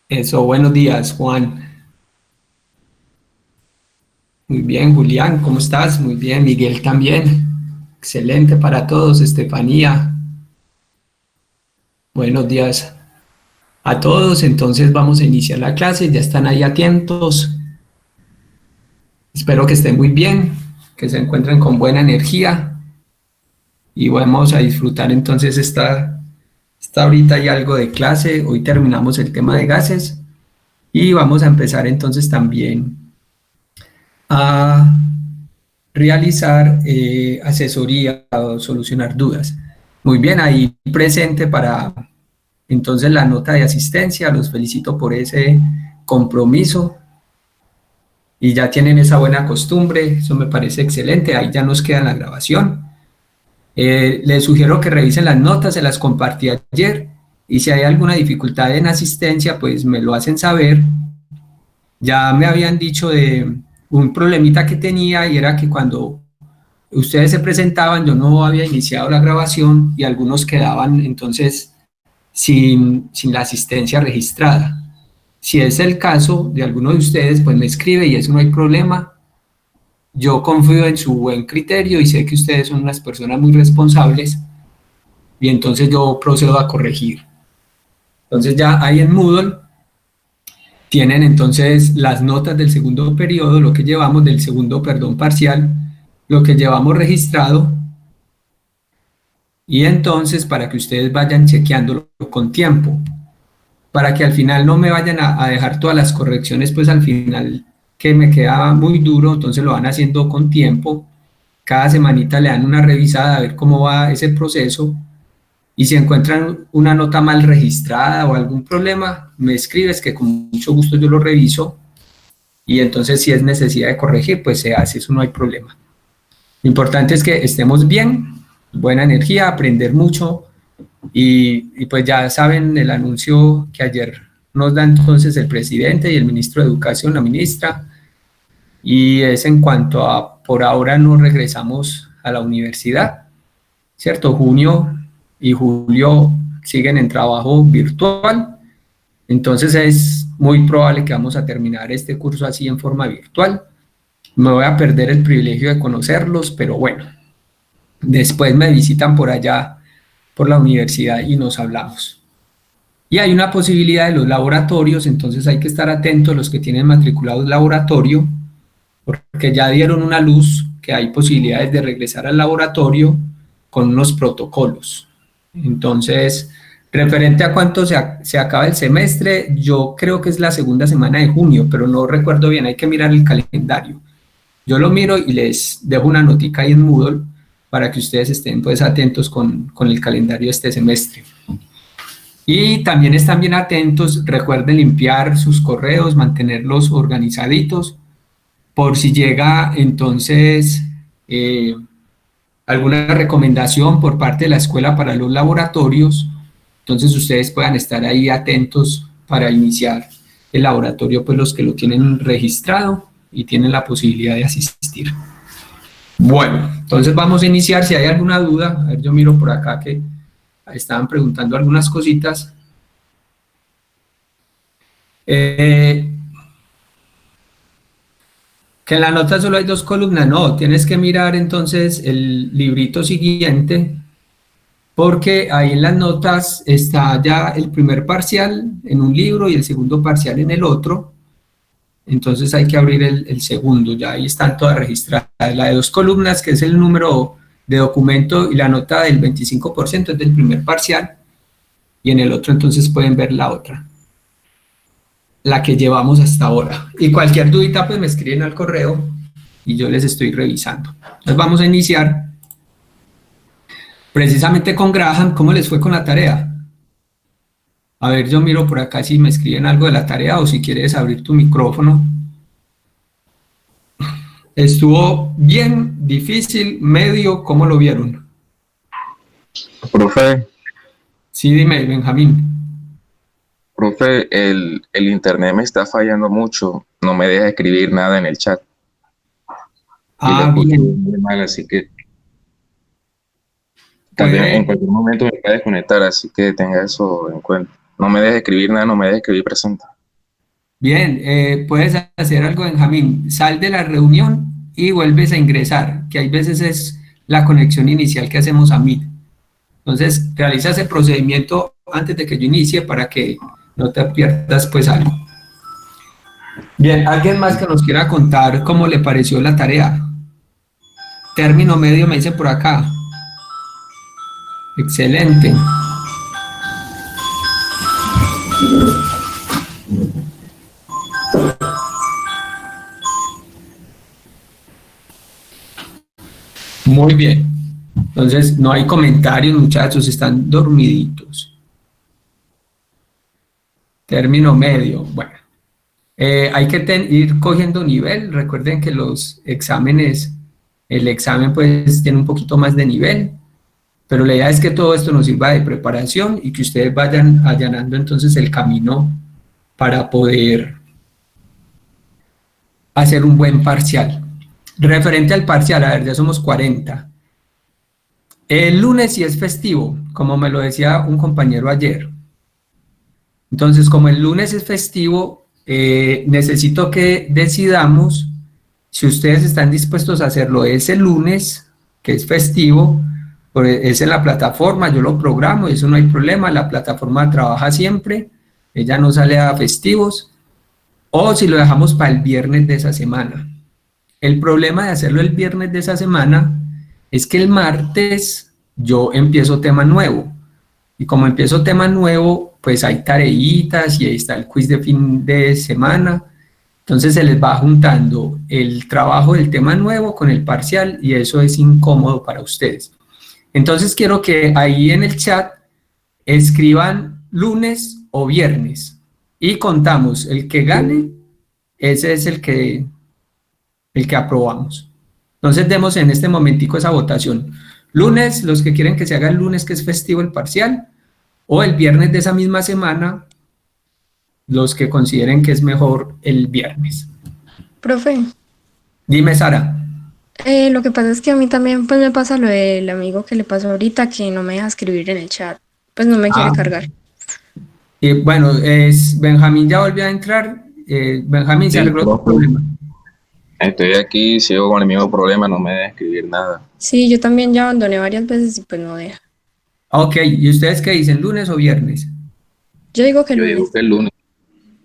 Eso, buenos días, Juan. Muy bien, Julián, ¿cómo estás? Muy bien, Miguel también. Excelente para todos, Estefanía. Buenos días a todos. Entonces vamos a iniciar la clase. Ya están ahí atentos. Espero que estén muy bien, que se encuentren con buena energía y vamos a disfrutar entonces esta ahorita hay algo de clase. Hoy terminamos el tema de gases y vamos a empezar entonces también a realizar asesoría o solucionar dudas. Muy bien, ahí presente para entonces la nota de asistencia. Los felicito por ese compromiso y ya tienen esa buena costumbre. Eso me parece excelente. Ahí ya nos queda la grabación. Les sugiero que revisen las notas, se las compartí ayer y si hay alguna dificultad en asistencia, pues me lo hacen saber. Ya me habían dicho de un problemita que tenía y era que cuando ustedes se presentaban, yo no había iniciado la grabación y algunos quedaban entonces sin la asistencia registrada. Si es el caso de alguno de ustedes, pues me escribe y eso no hay problema. Yo confío en su buen criterio y sé que ustedes son unas personas muy responsables y entonces yo procedo a corregir. Entonces ya ahí en Moodle tienen entonces las notas del segundo periodo, lo que llevamos del segundo, perdón, parcial, lo que llevamos registrado. Y entonces, para que ustedes vayan chequeándolo con tiempo, para que al final no me vayan a dejar todas las correcciones, pues al final que me queda muy duro, entonces lo van haciendo con tiempo. Cada semanita le dan una revisada a ver cómo va ese proceso. Y si encuentran una nota mal registrada o algún problema, me escribes que con mucho gusto yo lo reviso. Y entonces, si es necesidad de corregir, pues se hace, eso no hay problema. Lo importante es que estemos bien, buena energía, aprender mucho y pues ya saben el anuncio que ayer nos da entonces el presidente y el ministro de Educación, la ministra, y es en cuanto a por ahora no regresamos a la universidad, ¿cierto? Junio y julio siguen en trabajo virtual, entonces es muy probable que vamos a terminar este curso así en forma virtual. Me voy a perder el privilegio de conocerlos, pero bueno, después me visitan por allá, por la universidad y nos hablamos. Y hay una posibilidad de los laboratorios, entonces hay que estar atentos los que tienen matriculados laboratorio, porque ya dieron una luz que hay posibilidades de regresar al laboratorio con unos protocolos. Entonces, referente a cuánto se acaba el semestre, yo creo que es la segunda semana de junio, pero no recuerdo bien, hay que mirar el calendario. Yo lo miro y les dejo una notica ahí en Moodle para que ustedes estén pues atentos con el calendario de este semestre. Y también están bien atentos, recuerden limpiar sus correos, mantenerlos organizaditos, por si llega entonces alguna recomendación por parte de la escuela para los laboratorios, entonces ustedes puedan estar ahí atentos para iniciar el laboratorio, pues los que lo tienen registrado y tienen la posibilidad de asistir. Bueno, entonces vamos a iniciar. Si hay alguna duda, a ver, yo miro por acá que estaban preguntando algunas cositas. Eh, que en la nota solo hay dos columnas, no, tienes que mirar entonces el librito siguiente, porque ahí en las notas está ya el primer parcial en un libro y el segundo parcial en el otro, entonces hay que abrir el segundo, ya ahí están todas registradas. La de dos columnas, que es el número de documento y la nota del 25% es del primer parcial, y en el otro entonces pueden ver la otra, la que llevamos hasta ahora. Y cualquier dudita pues me escriben al correo y yo les estoy revisando. Entonces vamos a iniciar precisamente con Graham. ¿Cómo les fue con la tarea? A ver, yo miro por acá si me escriben algo de la tarea o si quieres abrir tu micrófono. ¿Estuvo bien, difícil, medio? ¿Cómo lo vieron? Profe, Sí, dime, Benjamín. profe, el internet me está fallando mucho, no me deja escribir nada en el chat y lo Ah, escucho bien. muy mal, así que también en Puede, cualquier momento me puede desconectar, así que tenga eso en cuenta. No me deja escribir nada, no me deja escribir presente. Bien, puedes hacer algo, Benjamín. Sal de la reunión y vuelves a ingresar, que hay veces es la conexión inicial que hacemos a Meet. Entonces, realiza ese procedimiento antes de que yo inicie para que no te pierdas pues algo. Bien, ¿alguien más que nos quiera contar cómo le pareció la tarea? Término medio me dicen por acá. Excelente. Muy bien. Entonces, no hay comentarios, muchachos, están dormiditos. Término medio. Bueno, hay que ir cogiendo nivel. Recuerden que los exámenes, el examen pues tiene un poquito más de nivel, pero la idea es que todo esto nos sirva de preparación y que ustedes vayan allanando entonces el camino para poder hacer un buen parcial. Referente al parcial, a ver, ya somos 40. El lunes sí es festivo, como me lo decía un compañero ayer. Entonces, como el lunes es festivo, necesito que decidamos si ustedes están dispuestos a hacerlo ese lunes, que es festivo, es en la plataforma, yo lo programo, eso no hay problema, la plataforma trabaja siempre, ella no sale a festivos, o si lo dejamos para el viernes de esa semana. El problema de hacerlo el viernes de esa semana es que el martes yo empiezo tema nuevo, y como empiezo tema nuevo, pues hay tareitas y ahí está el quiz de fin de semana, entonces se les va juntando el trabajo del tema nuevo con el parcial y eso es incómodo para ustedes. Entonces quiero que ahí en el chat escriban lunes o viernes y contamos, el que gane, ese es el que aprobamos. Entonces demos en este momentico esa votación. Lunes, los que quieren que se haga el lunes que es festivo el parcial, o el viernes de esa misma semana, los que consideren que es mejor el viernes. Profe, Dime, Sara. lo que pasa es que a mí también pues me pasa lo del amigo que le pasó ahorita que no me deja escribir en el chat, pues no me quiere Ah, cargar. bueno, Benjamín ya volvió a entrar. Benjamín, se Sí, arregló tu profe. problema. Estoy aquí, sigo con el mismo problema, no me deja escribir nada. Sí, yo también ya abandoné varias veces y pues no deja. Ok, ¿y ustedes qué dicen, lunes o viernes? Yo digo que el Yo digo lunes. que el lunes.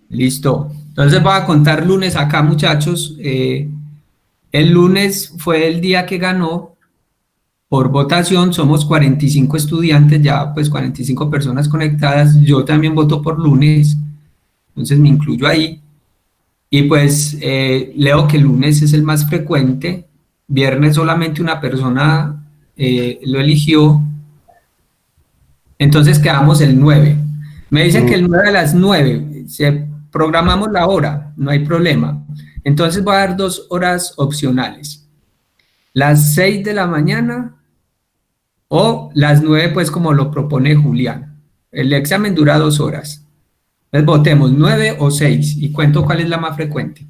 Listo. Entonces voy a contar lunes acá, muchachos. El lunes fue el día que ganó por votación. Somos 45 estudiantes, ya pues 45 personas conectadas. Yo también voto por lunes, entonces me incluyo ahí. Y pues leo que el lunes es el más frecuente. Viernes solamente una persona lo eligió. Entonces quedamos el 9. Me dicen que el 9 a las 9, programamos la hora, no hay problema. Entonces voy a dar dos horas opcionales. Las 6 de la mañana o las 9, pues como lo propone Julián. El examen dura 2 horas. Entonces votemos 9 o 6 y cuento cuál es la más frecuente.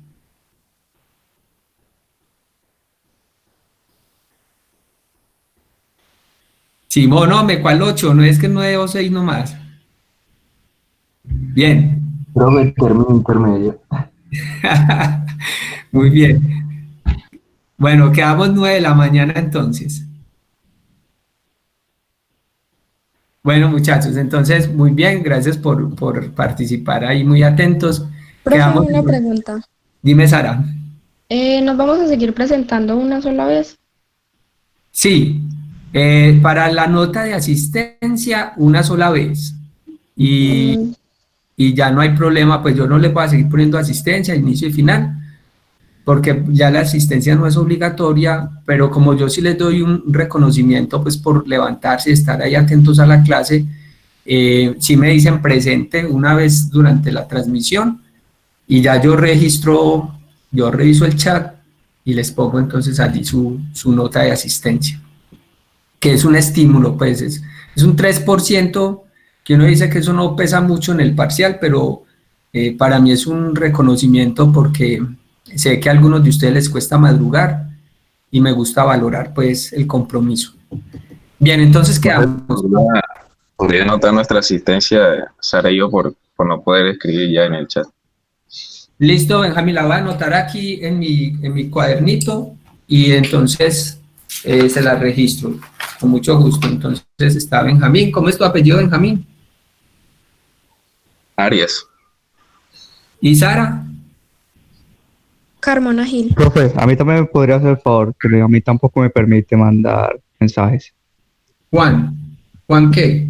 Simón, no, ¿cuál 8? No es que 9 o 6 nomás. Bien. Profe, término intermedio. Muy bien. Bueno, quedamos 9 de la mañana entonces. Bueno, muchachos, entonces, muy bien, gracias por participar ahí, muy atentos. Profe, Quedamos, una pregunta. dime, Sara. ¿Nos vamos a seguir presentando una sola vez? Sí, para la nota de asistencia, una sola vez. Y, Mm, y ya no hay problema, pues yo no le voy a seguir poniendo asistencia, inicio y final, porque ya la asistencia no es obligatoria, pero como yo sí les doy un reconocimiento, pues por levantarse y estar ahí atentos a la clase, sí me dicen presente una vez durante la transmisión y ya yo reviso el chat y les pongo entonces allí su nota de asistencia, que es un estímulo, pues es un 3%, que uno dice que eso no pesa mucho en el parcial, pero para mí es un reconocimiento porque sé que a algunos de ustedes les cuesta madrugar y me gusta valorar pues el compromiso. Bien, entonces quedamos. Podría anotar nuestra asistencia, Sara y yo, por no poder escribir ya en el chat. Listo, Benjamín, la voy a anotar aquí en mi cuadernito y entonces se la registro con mucho gusto. Entonces está Benjamín. ¿Cómo es tu apellido, Benjamín? Arias. ¿Y Sara? Carmona Gil. Profe, a mí también me podría hacer el favor, que a mí tampoco me permite mandar mensajes. Juan. ¿Juan qué?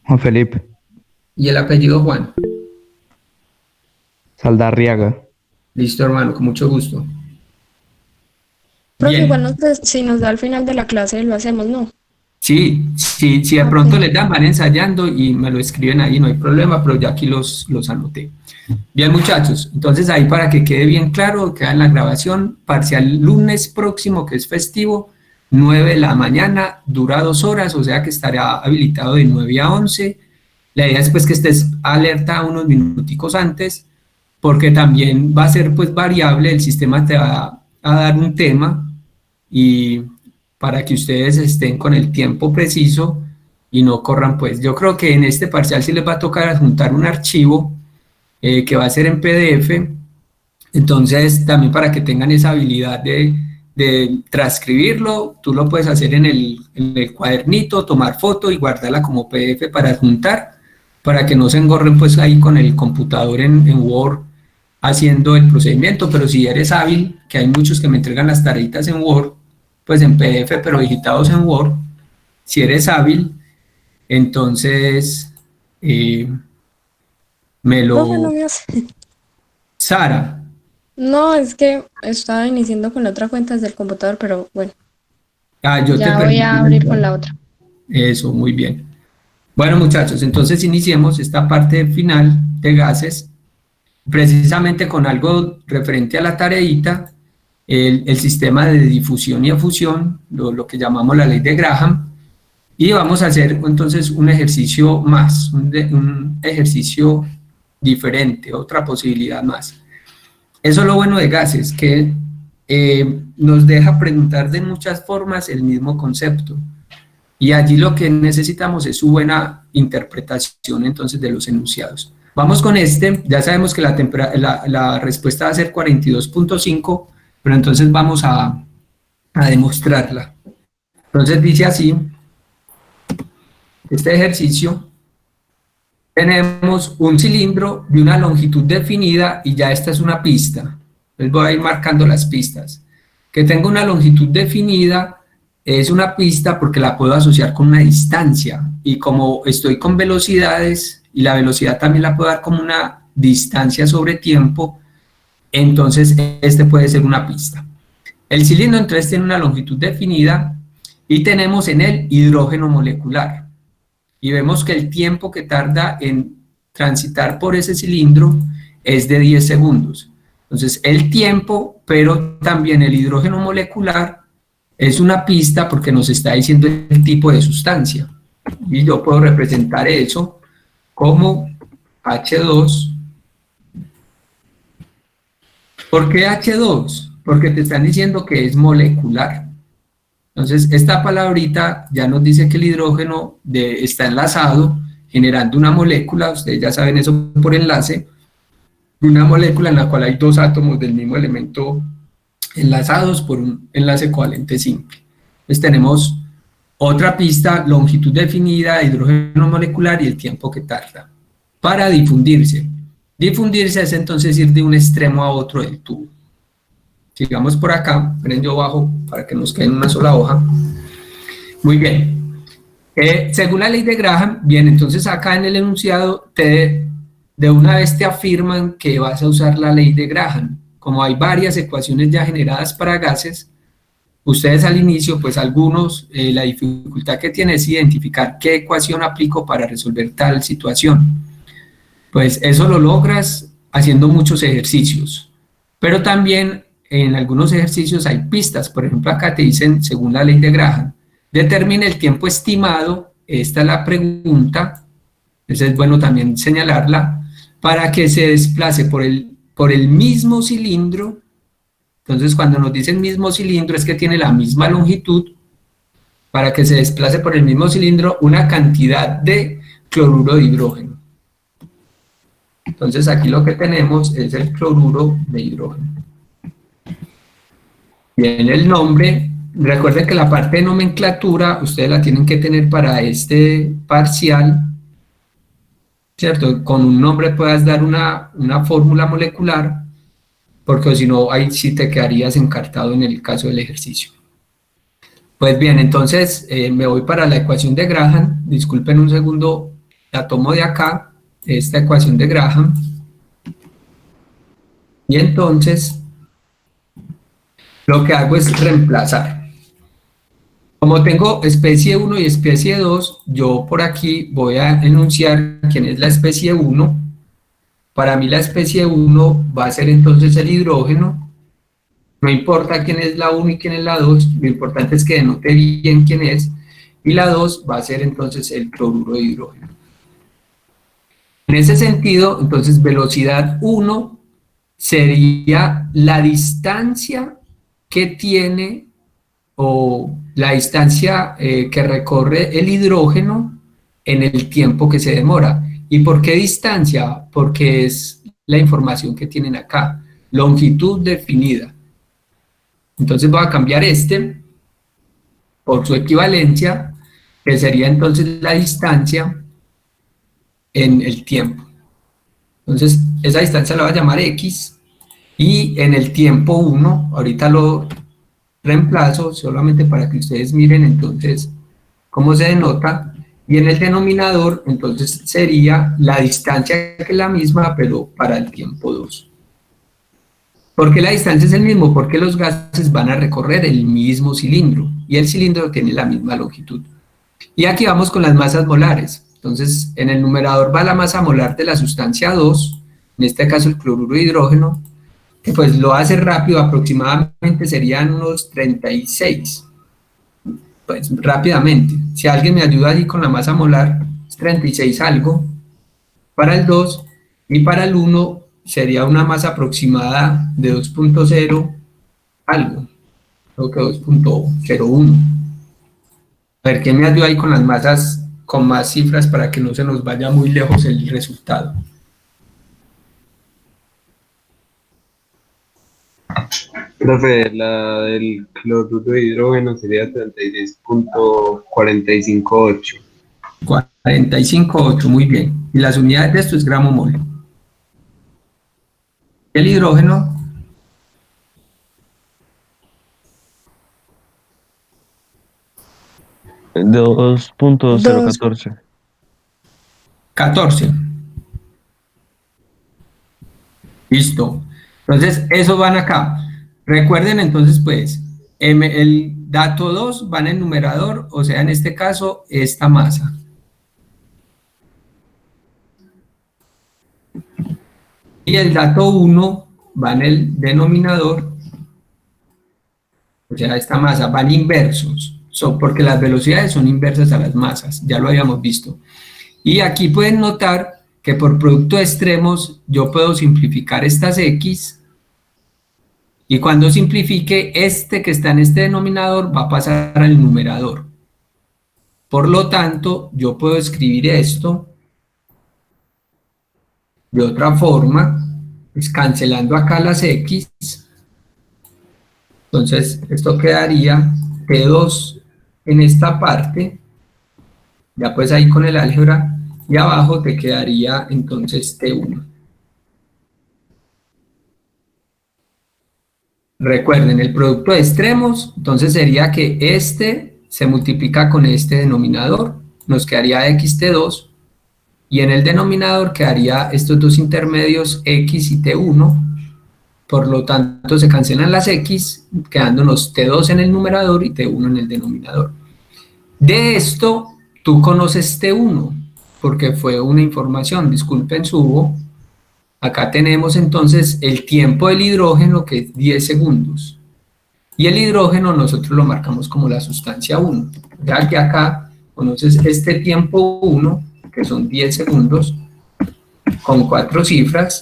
Juan Felipe, ¿Y el apellido Juan? Saldarriaga. Listo, hermano, con mucho gusto. Profe, Bien. igual si nos da al final de la clase lo hacemos, ¿no? Sí, sí, si de Ok. pronto les dan, van ensayando y me lo escriben ahí, no hay problema, pero ya aquí los anoté. Bien, muchachos, entonces ahí para que quede bien claro, queda en la grabación, parcial lunes próximo, que es festivo, 9 de la mañana, dura 2 horas, o sea que estará habilitado de 9 a 11. La idea es pues que estés alerta unos minuticos antes, porque también va a ser pues variable, el sistema te va a dar un tema y para que ustedes estén con el tiempo preciso y no corran pues. Yo creo que en este parcial sí les va a tocar adjuntar un archivo que va a ser en PDF, entonces también para que tengan esa habilidad de transcribirlo, tú lo puedes hacer en el cuadernito, tomar foto y guardarla como PDF para adjuntar, para que no se engorren pues ahí con el computador en Word haciendo el procedimiento, pero si eres hábil, que hay muchos que me entregan las tareitas en Word, pues en PDF, pero digitados en Word, si eres hábil, entonces me Profe, no lo... me hace. Sara, No, es que estaba iniciando con la otra cuenta desde el computador, pero bueno, yo te ya voy permito a abrir con entrar. la otra. Eso, muy bien. Bueno, muchachos, entonces iniciemos esta parte final de gases, precisamente con algo referente a la tareita, el sistema de difusión y efusión, lo que llamamos la ley de Graham, y vamos a hacer entonces un ejercicio más, un ejercicio diferente, otra posibilidad más. Eso es lo bueno de gases, que nos deja preguntar de muchas formas el mismo concepto. Y allí lo que necesitamos es su buena interpretación entonces de los enunciados. Vamos con este, ya sabemos que la respuesta va a ser 42.5, pero entonces vamos a demostrarla. Entonces dice así, este ejercicio, tenemos un cilindro de una longitud definida y ya esta es una pista. Les voy a ir marcando las pistas. Que tenga una longitud definida es una pista porque la puedo asociar con una distancia y como estoy con velocidades y la velocidad también la puedo dar como una distancia sobre tiempo, entonces este puede ser una pista. El cilindro entonces tiene una longitud definida y tenemos en él hidrógeno molecular. Y vemos que el tiempo que tarda en transitar por ese cilindro es de 10 segundos. Entonces, el tiempo, pero también el hidrógeno molecular es una pista porque nos está diciendo el tipo de sustancia. Y yo puedo representar eso como H2. ¿Por qué H2? Porque te están diciendo que es molecular. Entonces, esta palabrita ya nos dice que el hidrógeno está enlazado, generando una molécula, ustedes ya saben eso por enlace, una molécula en la cual hay dos átomos del mismo elemento enlazados por un enlace covalente simple. Entonces tenemos otra pista, longitud definida, hidrógeno molecular y el tiempo que tarda. Para difundirse. Difundirse es entonces ir de un extremo a otro del tubo. Sigamos por acá, miren, yo bajo para que nos quede en una sola hoja. Muy bien. Según la ley de Graham, bien, entonces acá en el enunciado de una vez te afirman que vas a usar la ley de Graham. Como hay varias ecuaciones ya generadas para gases, ustedes al inicio, pues algunos, la dificultad que tienen es identificar qué ecuación aplico para resolver tal situación. Pues eso lo logras haciendo muchos ejercicios, pero también en algunos ejercicios hay pistas. Por ejemplo, acá te dicen, según la ley de Graham, determine el tiempo estimado, esta es la pregunta, entonces es bueno también señalarla, para que se desplace por el mismo cilindro. Entonces cuando nos dicen mismo cilindro es que tiene la misma longitud, para que se desplace por el mismo cilindro una cantidad de cloruro de hidrógeno. Entonces aquí lo que tenemos es el cloruro de hidrógeno. Bien, el nombre, recuerden que la parte de nomenclatura ustedes la tienen que tener para este parcial, ¿cierto? Con un nombre puedas dar una fórmula molecular, porque si no, ahí sí te quedarías encartado en el caso del ejercicio. Pues bien, entonces me voy para la ecuación de Graham. Disculpen un segundo, la tomo de acá, esta ecuación de Graham. Y entonces, lo que hago es reemplazar. Como tengo especie 1 y especie 2, yo por aquí voy a enunciar quién es la especie 1. Para mí la especie 1 va a ser entonces el hidrógeno. No importa quién es la 1 y quién es la 2, lo importante es que denote bien quién es, y la 2 va a ser entonces el cloruro de hidrógeno. En ese sentido, entonces velocidad 1 sería la distancia que tiene, o la distancia que recorre el hidrógeno en el tiempo que se demora. ¿Y por qué distancia? Porque es la información que tienen acá, longitud definida. Entonces voy a cambiar este por su equivalencia, que sería entonces la distancia en el tiempo. Entonces esa distancia la voy a llamar X, y en el tiempo 1, ahorita lo reemplazo solamente para que ustedes miren entonces cómo se denota, y en el denominador entonces sería la distancia que es la misma, pero para el tiempo 2. ¿Por qué la distancia es el mismo? Porque los gases van a recorrer el mismo cilindro, y el cilindro tiene la misma longitud. Y aquí vamos con las masas molares. Entonces, en el numerador va la masa molar de la sustancia 2, en este caso el cloruro de hidrógeno, que pues lo hace rápido, aproximadamente serían unos 36. Pues rápidamente, si alguien me ayuda allí con la masa molar, es 36 algo para el 2, y para el 1 sería una masa aproximada de 2.0 algo, creo que 2.01. A ver, ¿quién me ayuda ahí con las masas con más cifras para que no se nos vaya muy lejos el resultado? Profe, la del cloruro de hidrógeno sería 36.458. 45,8, muy bien. Y las unidades de esto es gramo mol. El hidrógeno, De 2.014. 14. Listo. Entonces, eso van acá. Recuerden entonces, pues, el dato 2 va en el numerador, o sea, en este caso, esta masa. Y el dato 1 va en el denominador, o sea, esta masa, van inversos, porque las velocidades son inversas a las masas, ya lo habíamos visto. Y aquí pueden notar que por producto de extremos yo puedo simplificar estas X, y cuando simplifique, este que está en este denominador va a pasar al numerador. Por lo tanto, yo puedo escribir esto de otra forma, pues cancelando acá las X. Entonces, esto quedaría T2 en esta parte, ya pues ahí con el álgebra, y abajo te quedaría entonces T1. Recuerden, el producto de extremos, entonces sería que este se multiplica con este denominador, nos quedaría XT2, y en el denominador quedaría estos dos intermedios X y T1, por lo tanto se cancelan las X, quedándonos T2 en el numerador y T1 en el denominador. De esto, tú conoces T1, porque fue una información, disculpen, subo. Acá tenemos entonces el tiempo del hidrógeno, que es 10 segundos. Y el hidrógeno nosotros lo marcamos como la sustancia 1. Ya que acá conoces este tiempo 1, que son 10 segundos, con 4 cifras.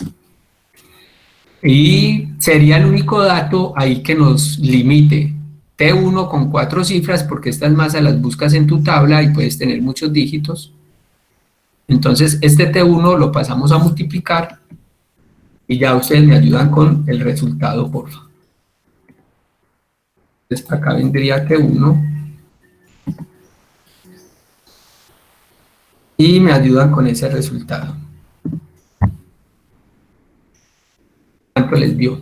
Y sería el único dato ahí que nos limite. T1 con 4 cifras, porque estas masas las buscas en tu tabla y puedes tener muchos dígitos. Entonces este T1 lo pasamos a multiplicar y ya ustedes me ayudan con el resultado, por favor. Entonces acá vendría T1 y me ayudan con ese resultado. ¿Cuánto les dio?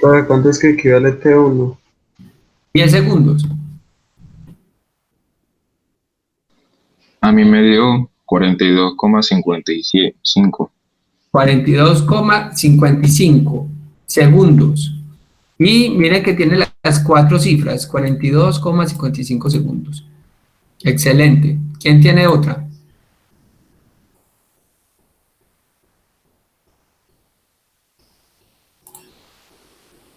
¿Para cuánto es que equivale T1? 10 segundos. A mí me dio 42,55. 42,55 segundos. Y miren que tiene las 4 cifras, 42,55 segundos. Excelente. ¿Quién tiene otra?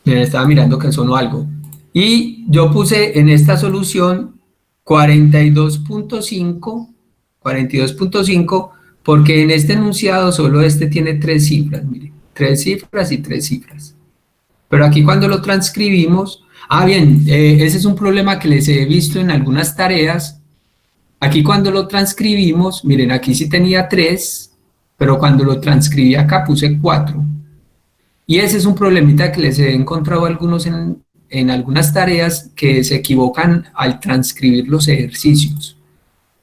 Miren, estaba mirando que sonó algo. Y yo puse en esta solución 42.5, porque en este enunciado solo este tiene 3 cifras, miren, 3 cifras y 3 cifras. Pero aquí cuando lo transcribimos, bien, ese es un problema que les he visto en algunas tareas. Aquí cuando lo transcribimos, miren, aquí sí tenía 3, pero cuando lo transcribí acá puse 4. Y ese es un problemita que les he encontrado a algunos en algunas tareas que se equivocan al transcribir los ejercicios.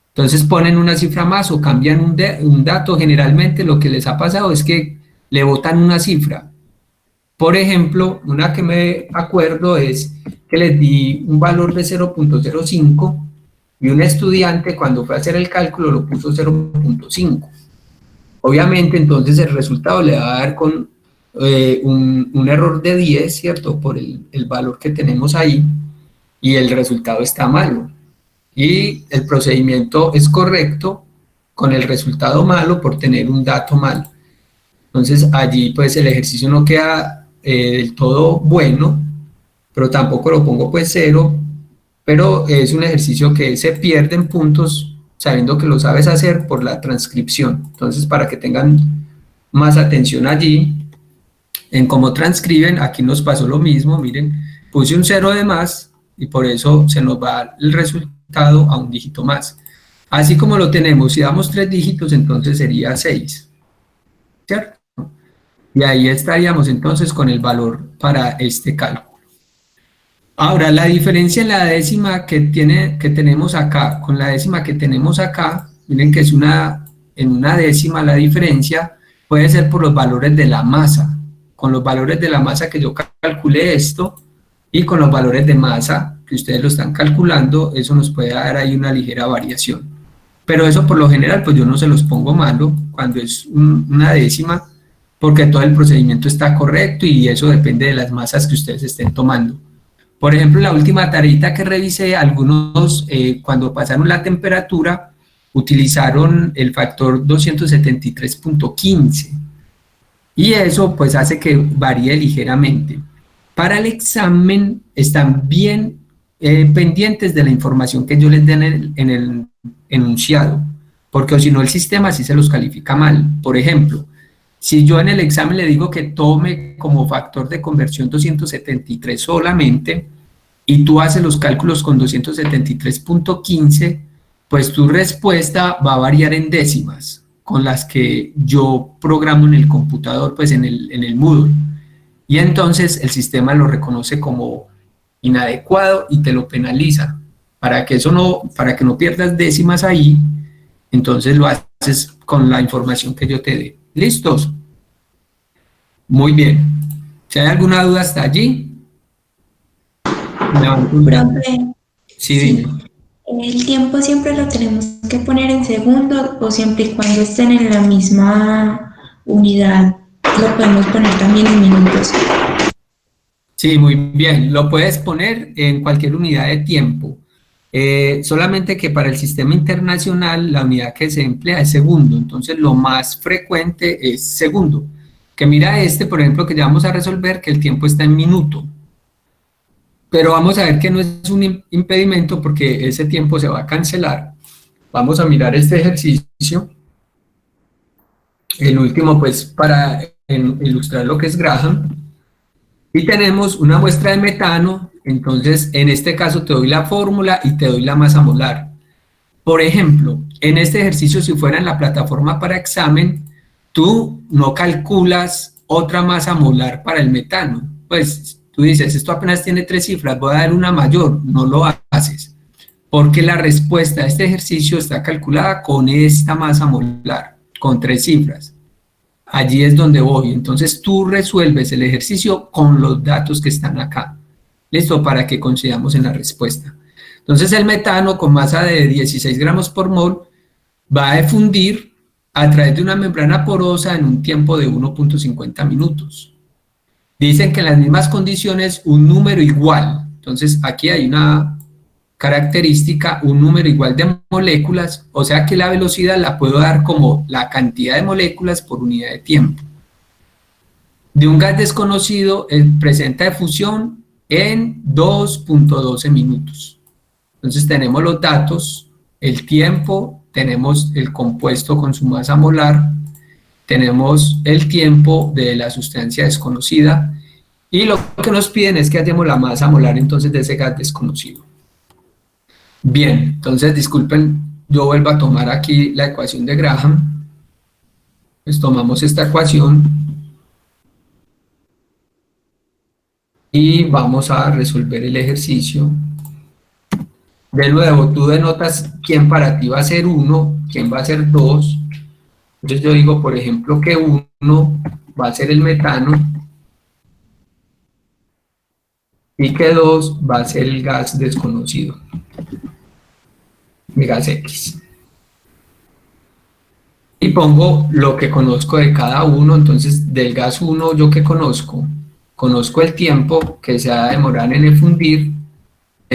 Entonces ponen una cifra más o cambian un dato. Generalmente lo que les ha pasado es que le botan una cifra. Por ejemplo, una que me acuerdo es que les di un valor de 0.05 y un estudiante cuando fue a hacer el cálculo lo puso 0.5. Obviamente entonces el resultado le va a dar con un error de 10, ¿cierto? Por el valor que tenemos ahí, y el resultado está malo. Y el procedimiento es correcto con el resultado malo por tener un dato malo. Entonces allí pues el ejercicio no queda del todo bueno, pero tampoco lo pongo pues 0, pero es un ejercicio que se pierde en puntos sabiendo que lo sabes hacer por la transcripción. Entonces para que tengan más atención allí, en cómo transcriben, aquí nos pasó lo mismo, miren, puse un 0 de más y por eso se nos va el resultado a un dígito más. Así como lo tenemos, si damos 3 dígitos, entonces sería 6, ¿cierto? Y ahí estaríamos entonces con el valor para este cálculo. Ahora, la diferencia en la décima que tenemos acá con la décima que tenemos acá, miren que es en una décima la diferencia puede ser por los valores de la masa. Con los valores de la masa que yo calculé esto, y con los valores de masa que ustedes lo están calculando, eso nos puede dar ahí una ligera variación. Pero eso por lo general, pues yo no se los pongo malo cuando es una décima, porque todo el procedimiento está correcto y eso depende de las masas que ustedes estén tomando. Por ejemplo, la última tareita que revisé, algunos cuando pasaron la temperatura, utilizaron el factor 273.15. Y eso pues hace que varíe ligeramente. Para el examen están bien pendientes de la información que yo les den en el enunciado, porque si no el sistema sí se los califica mal. Por ejemplo, si yo en el examen le digo que tome como factor de conversión 273 solamente, y tú haces los cálculos con 273.15, pues tu respuesta va a variar en décimas, con las que yo programo en el computador, pues en el Moodle. Y entonces el sistema lo reconoce como inadecuado y te lo penaliza. Para que no pierdas décimas ahí, entonces lo haces con la información que yo te dé. ¿Listos? Muy bien. Si hay alguna duda hasta allí, Profe, sí, dime. ¿el tiempo siempre lo tenemos que poner en segundos o siempre y cuando estén en la misma unidad lo podemos poner también en minutos? Sí, muy bien. Lo puedes poner en cualquier unidad de tiempo. Solamente que para el sistema internacional la unidad que se emplea es segundo. Entonces lo más frecuente es segundo. Que mira por ejemplo, que ya vamos a resolver que el tiempo está en minuto. Pero vamos a ver que no es un impedimento porque ese tiempo se va a cancelar. Vamos a mirar este ejercicio. El último, pues, para ilustrar lo que es Graham. Y tenemos una muestra de metano, entonces en este caso te doy la fórmula y te doy la masa molar. Por ejemplo, en este ejercicio, si fuera en la plataforma para examen, tú no calculas otra masa molar para el metano. Pues tú dices, esto apenas tiene 3 cifras, voy a dar una mayor, no lo haces. Porque la respuesta a este ejercicio está calculada con esta masa molar, con 3 cifras. Allí es donde voy. Entonces tú resuelves el ejercicio con los datos que están acá. ¿Listo? Para que coincidamos en la respuesta. Entonces el metano con masa de 16 gramos por mol va a fundir a través de una membrana porosa en un tiempo de 1.50 minutos. Dicen que en las mismas condiciones un número igual. Entonces aquí hay una característica, un número igual de moléculas, o sea que la velocidad la puedo dar como la cantidad de moléculas por unidad de tiempo. De un gas desconocido, presenta efusión en 2.12 minutos. Entonces tenemos los datos, el tiempo, tenemos el compuesto con su masa molar, tenemos el tiempo de la sustancia desconocida, y lo que nos piden es que hallemos la masa molar entonces de ese gas desconocido. Bien, entonces disculpen, yo vuelvo a tomar aquí la ecuación de Graham. Pues tomamos esta ecuación y vamos a resolver el ejercicio. De nuevo, tú denotas quién para ti va a ser 1, quién va a ser 2. Entonces yo digo, por ejemplo, que 1 va a ser el metano y que 2 va a ser el gas desconocido. Mi gas X. Y pongo lo que conozco de cada uno. Entonces del gas 1, ¿yo qué conozco? Conozco el tiempo que se va a demorar en el fundir,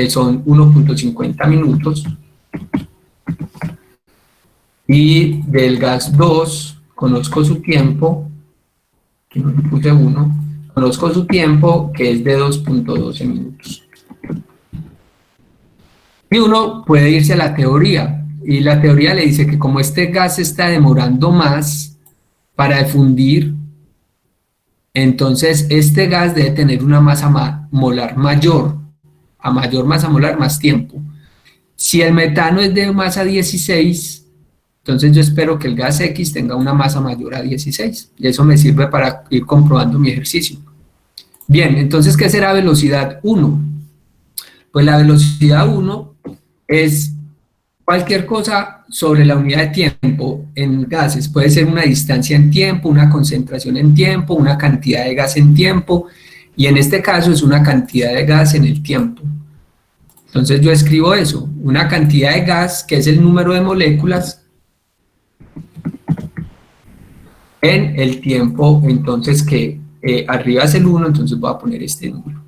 son 1.50 minutos. Y del gas 2 conozco su tiempo, que no le puse 1, conozco su tiempo que es de 2.12 minutos. Y uno puede irse a la teoría, y la teoría le dice que como este gas se está demorando más para fundir, entonces este gas debe tener una masa molar mayor, a mayor masa molar más tiempo. Si el metano es de masa 16, entonces yo espero que el gas X tenga una masa mayor a 16, y eso me sirve para ir comprobando mi ejercicio. Bien, entonces, ¿qué será velocidad 1? Pues la velocidad 1 es cualquier cosa sobre la unidad de tiempo en gases. Puede ser una distancia en tiempo, una concentración en tiempo, una cantidad de gas en tiempo, y en este caso es una cantidad de gas en el tiempo. Entonces yo escribo eso, una cantidad de gas, que es el número de moléculas, en el tiempo, entonces que arriba es el 1, entonces voy a poner este número.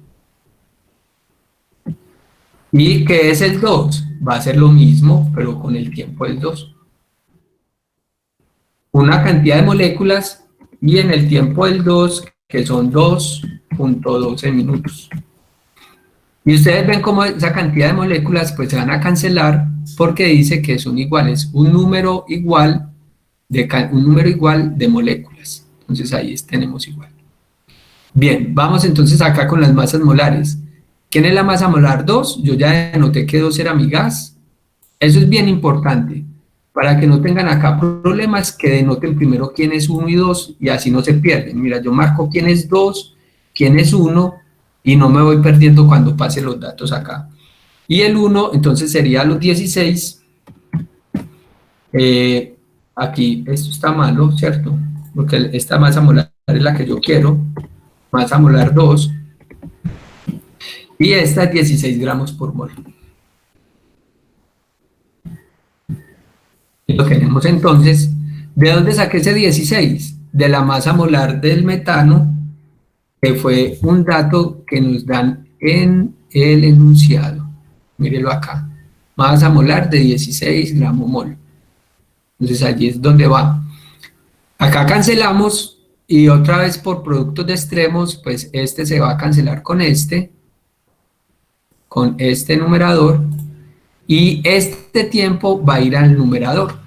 ¿Y qué es el 2? Va a ser lo mismo, pero con el tiempo del 2. Una cantidad de moléculas y en el tiempo del 2, que son 2.12 minutos. Y ustedes ven cómo esa cantidad de moléculas pues se van a cancelar porque dice que son iguales, un número igual de moléculas. Entonces ahí tenemos igual. Bien, vamos entonces acá con las masas molares. ¿Quién es la masa molar? 2, yo ya anoté que 2 era mi gas. Eso es bien importante, para que no tengan acá problemas, que denoten primero quién es 1 y 2, y así no se pierden. Mira, yo marco quién es 2, quién es 1, y no me voy perdiendo cuando pase los datos acá. Y el 1, entonces sería los 16. Aquí, esto está malo, ¿cierto? Porque esta masa molar es la que yo quiero, masa molar 2. Y esta es 16 gramos por mol. Y lo tenemos entonces, ¿de dónde saqué ese 16? De la masa molar del metano, que fue un dato que nos dan en el enunciado. Mírenlo acá, masa molar de 16 gramos mol. Entonces allí es donde va. Acá cancelamos, y otra vez por productos de extremos, pues este se va a cancelar con este numerador, y este tiempo va a ir al numerador.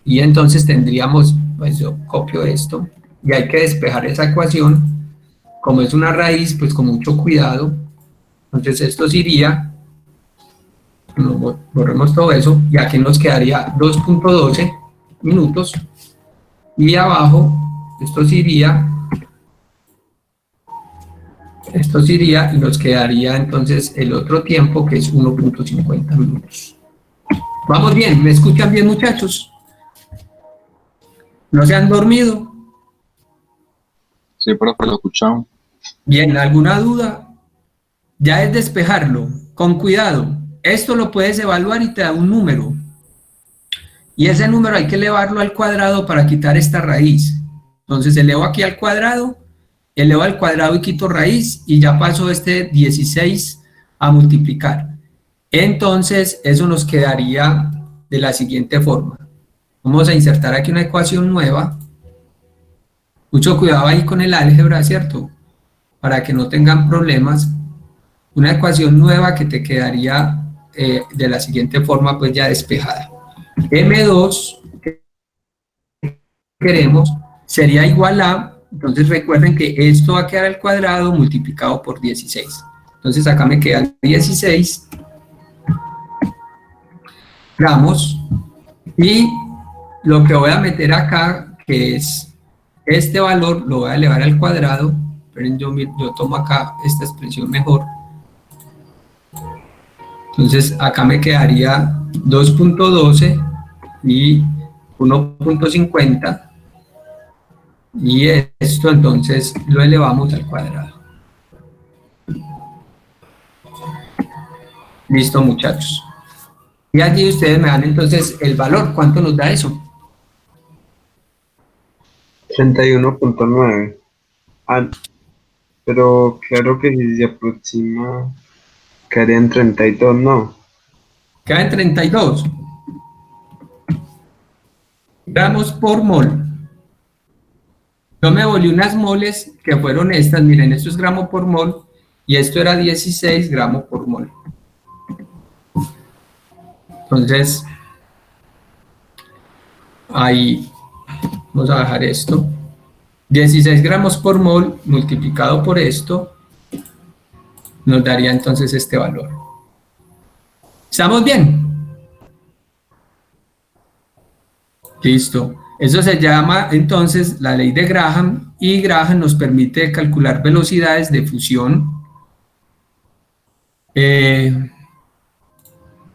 Y entonces tendríamos, pues yo copio esto, y hay que despejar esa ecuación como es una raíz, pues con mucho cuidado. Entonces esto se iría, borremos todo eso, y aquí nos quedaría 2.12 minutos, y abajo esto se iría y nos quedaría entonces el otro tiempo, que es 1.50 minutos. ¿Vamos bien? ¿Me escuchan bien, muchachos? ¿No se han dormido? Sí, profe, lo escuchamos. Bien, ¿alguna duda? Ya es despejarlo, con cuidado. Esto lo puedes evaluar y te da un número. Y ese número hay que elevarlo al cuadrado para quitar esta raíz. Entonces elevo aquí al cuadrado, elevo al cuadrado y quito raíz, y ya paso este 16 a multiplicar. Entonces eso nos quedaría de la siguiente forma. Vamos a insertar aquí una ecuación nueva. Mucho cuidado ahí con el álgebra, ¿cierto? Para que no tengan problemas. Una ecuación nueva que te quedaría de la siguiente forma, pues ya despejada. M2 que queremos sería igual a, entonces recuerden que esto va a quedar al cuadrado multiplicado por 16. Entonces acá me queda 16 gramos, y lo que voy a meter acá, que es este valor, lo voy a elevar al cuadrado. Esperen, yo tomo acá esta expresión mejor. Entonces acá me quedaría 2.12 y 1.50, y esto entonces lo elevamos al cuadrado. Listo, muchachos. Y allí ustedes me dan entonces el valor. ¿Cuánto nos da eso? 31.9. Ah, pero claro que si se aproxima, quedaría en 32, ¿no? Queda en 32 gramos por mol. Yo me volví unas moles que fueron estas, miren, esto es gramo por mol, y esto era 16 gramos por mol. Entonces, ahí vamos a bajar esto. 16 gramos por mol multiplicado por esto nos daría entonces este valor. ¿Estamos bien? Listo. Eso se llama entonces la ley de Graham, y Graham nos permite calcular velocidades de fusión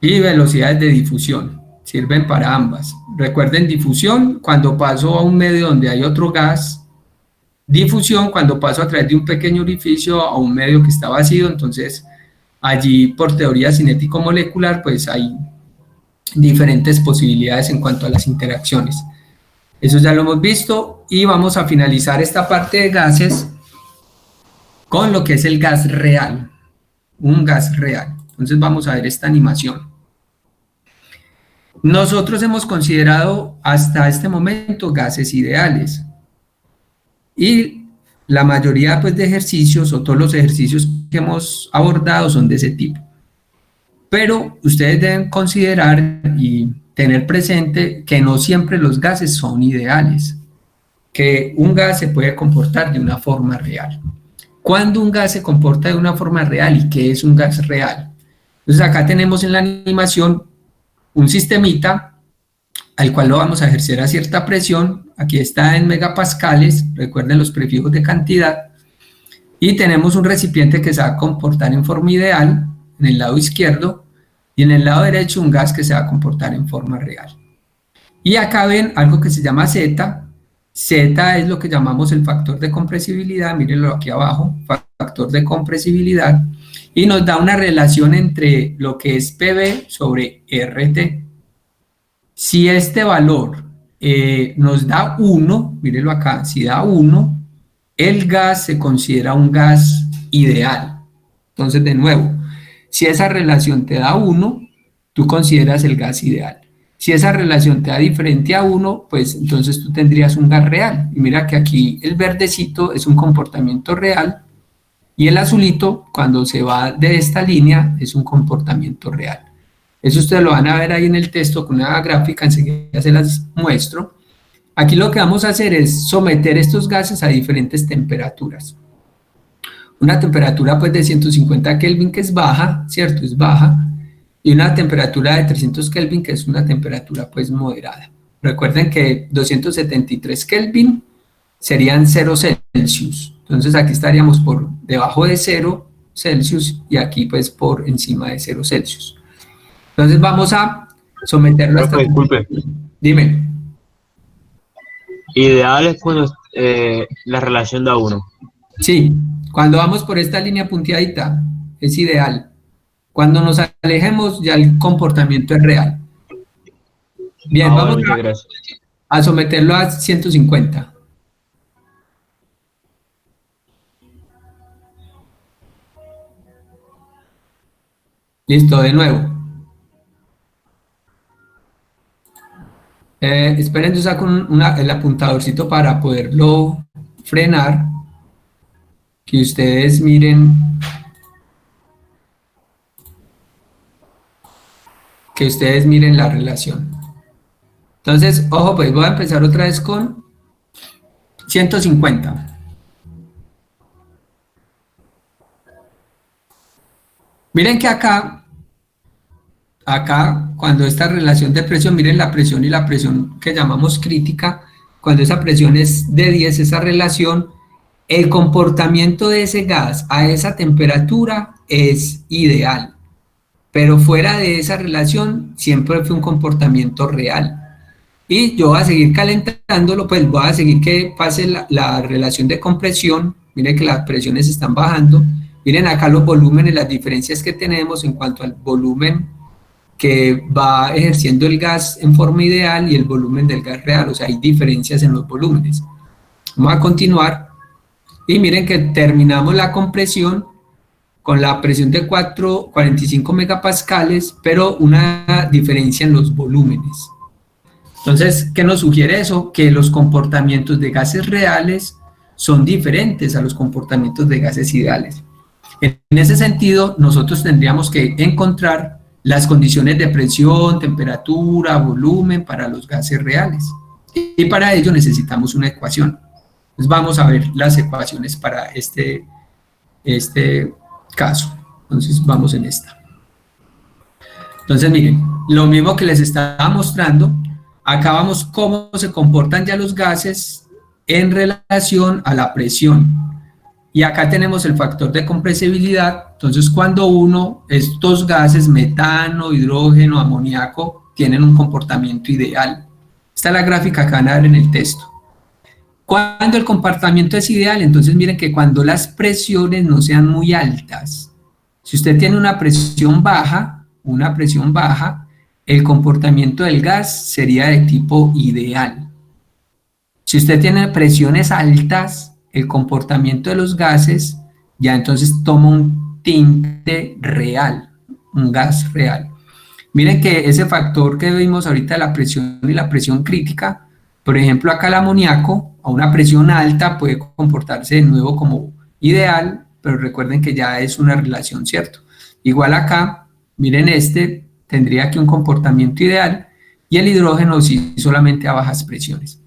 y velocidades de difusión. Sirven para ambas. Recuerden, difusión cuando paso a un medio donde hay otro gas, difusión cuando paso a través de un pequeño orificio a un medio que está vacío. Entonces allí, por teoría cinético-molecular, pues hay diferentes posibilidades en cuanto a las interacciones. Eso ya lo hemos visto, y vamos a finalizar esta parte de gases con lo que es el gas real, un gas real. Entonces vamos a ver esta animación. Nosotros hemos considerado hasta este momento gases ideales, y la mayoría pues de ejercicios, o todos los ejercicios que hemos abordado, son de ese tipo. Pero ustedes deben considerar y tener presente que no siempre los gases son ideales, que un gas se puede comportar de una forma real. ¿Cuándo un gas se comporta de una forma real y qué es un gas real? Entonces acá tenemos en la animación un sistemita al cual lo vamos a ejercer a cierta presión. Aquí está en megapascales, recuerden los prefijos de cantidad, y tenemos un recipiente que se va a comportar en forma ideal en el lado izquierdo, y en el lado derecho un gas que se va a comportar en forma real. Y acá ven algo que se llama Z. Z es lo que llamamos el factor de compresibilidad, mírenlo aquí abajo, factor de compresibilidad, y nos da una relación entre lo que es PV sobre RT. Si este valor nos da 1, mírenlo acá, si da 1, el gas se considera un gas ideal. Entonces, de nuevo, si esa relación te da 1, tú consideras el gas ideal. Si esa relación te da diferente a 1, pues entonces tú tendrías un gas real. Y mira que aquí el verdecito es un comportamiento real, y el azulito, cuando se va de esta línea, es un comportamiento real. Eso ustedes lo van a ver ahí en el texto con una gráfica, enseguida se las muestro. Aquí lo que vamos a hacer es someter estos gases a diferentes temperaturas. una temperatura pues de 150 Kelvin que es baja, ¿cierto? Es baja, y una temperatura de 300 Kelvin que es una temperatura pues moderada. Recuerden que 273 Kelvin serían 0 Celsius, entonces aquí estaríamos por debajo de 0 Celsius y aquí pues por encima de 0 Celsius. Entonces vamos a someterlo a esta... Disculpe. Dime. Ideal es cuando la relación da 1. Sí, cuando vamos por esta línea punteadita es ideal. Cuando nos alejemos ya el comportamiento es real. Bien, vamos a someterlo a 150. Listo, de nuevo. Esperen, yo saco el apuntadorcito para poderlo frenar. Que ustedes miren. Que ustedes miren la relación. Entonces, ojo, pues voy a empezar otra vez con 150. Miren que acá, cuando esta relación de presión, miren la presión y la presión que llamamos crítica, cuando esa presión es de 10, esa relación, el comportamiento de ese gas a esa temperatura es ideal. Pero fuera de esa relación, siempre fue un comportamiento real. Y yo voy a seguir calentándolo, pues voy a seguir que pase la relación de compresión. Miren que las presiones están bajando. Miren acá los volúmenes, las diferencias que tenemos en cuanto al volumen que va ejerciendo el gas en forma ideal y el volumen del gas real. O sea, hay diferencias en los volúmenes. Vamos a continuar. Y miren que terminamos la compresión con la presión de 45 megapascales, pero una diferencia en los volúmenes. Entonces, ¿qué nos sugiere eso? Que los comportamientos de gases reales son diferentes a los comportamientos de gases ideales. En ese sentido, nosotros tendríamos que encontrar las condiciones de presión, temperatura, volumen para los gases reales. Y para ello necesitamos una ecuación. Entonces vamos a ver las ecuaciones para este caso. Entonces vamos en esta. Entonces miren, lo mismo que les estaba mostrando, acá vamos cómo se comportan ya los gases en relación a la presión. Y acá tenemos el factor de compresibilidad. Entonces cuando estos gases, metano, hidrógeno, amoníaco, tienen un comportamiento ideal. Esta es la gráfica que van a ver en el texto. Cuando el comportamiento es ideal, entonces miren que cuando las presiones no sean muy altas. Si usted tiene una presión baja, el comportamiento del gas sería de tipo ideal. Si usted tiene presiones altas, el comportamiento de los gases ya entonces toma un tinte real, un gas real. Miren que ese factor que vimos ahorita de la presión y la presión crítica, por ejemplo acá el amoníaco a una presión alta puede comportarse de nuevo como ideal, pero recuerden que ya es una relación, ¿cierto? Igual acá, miren tendría aquí un comportamiento ideal y el hidrógeno sí solamente a bajas presiones.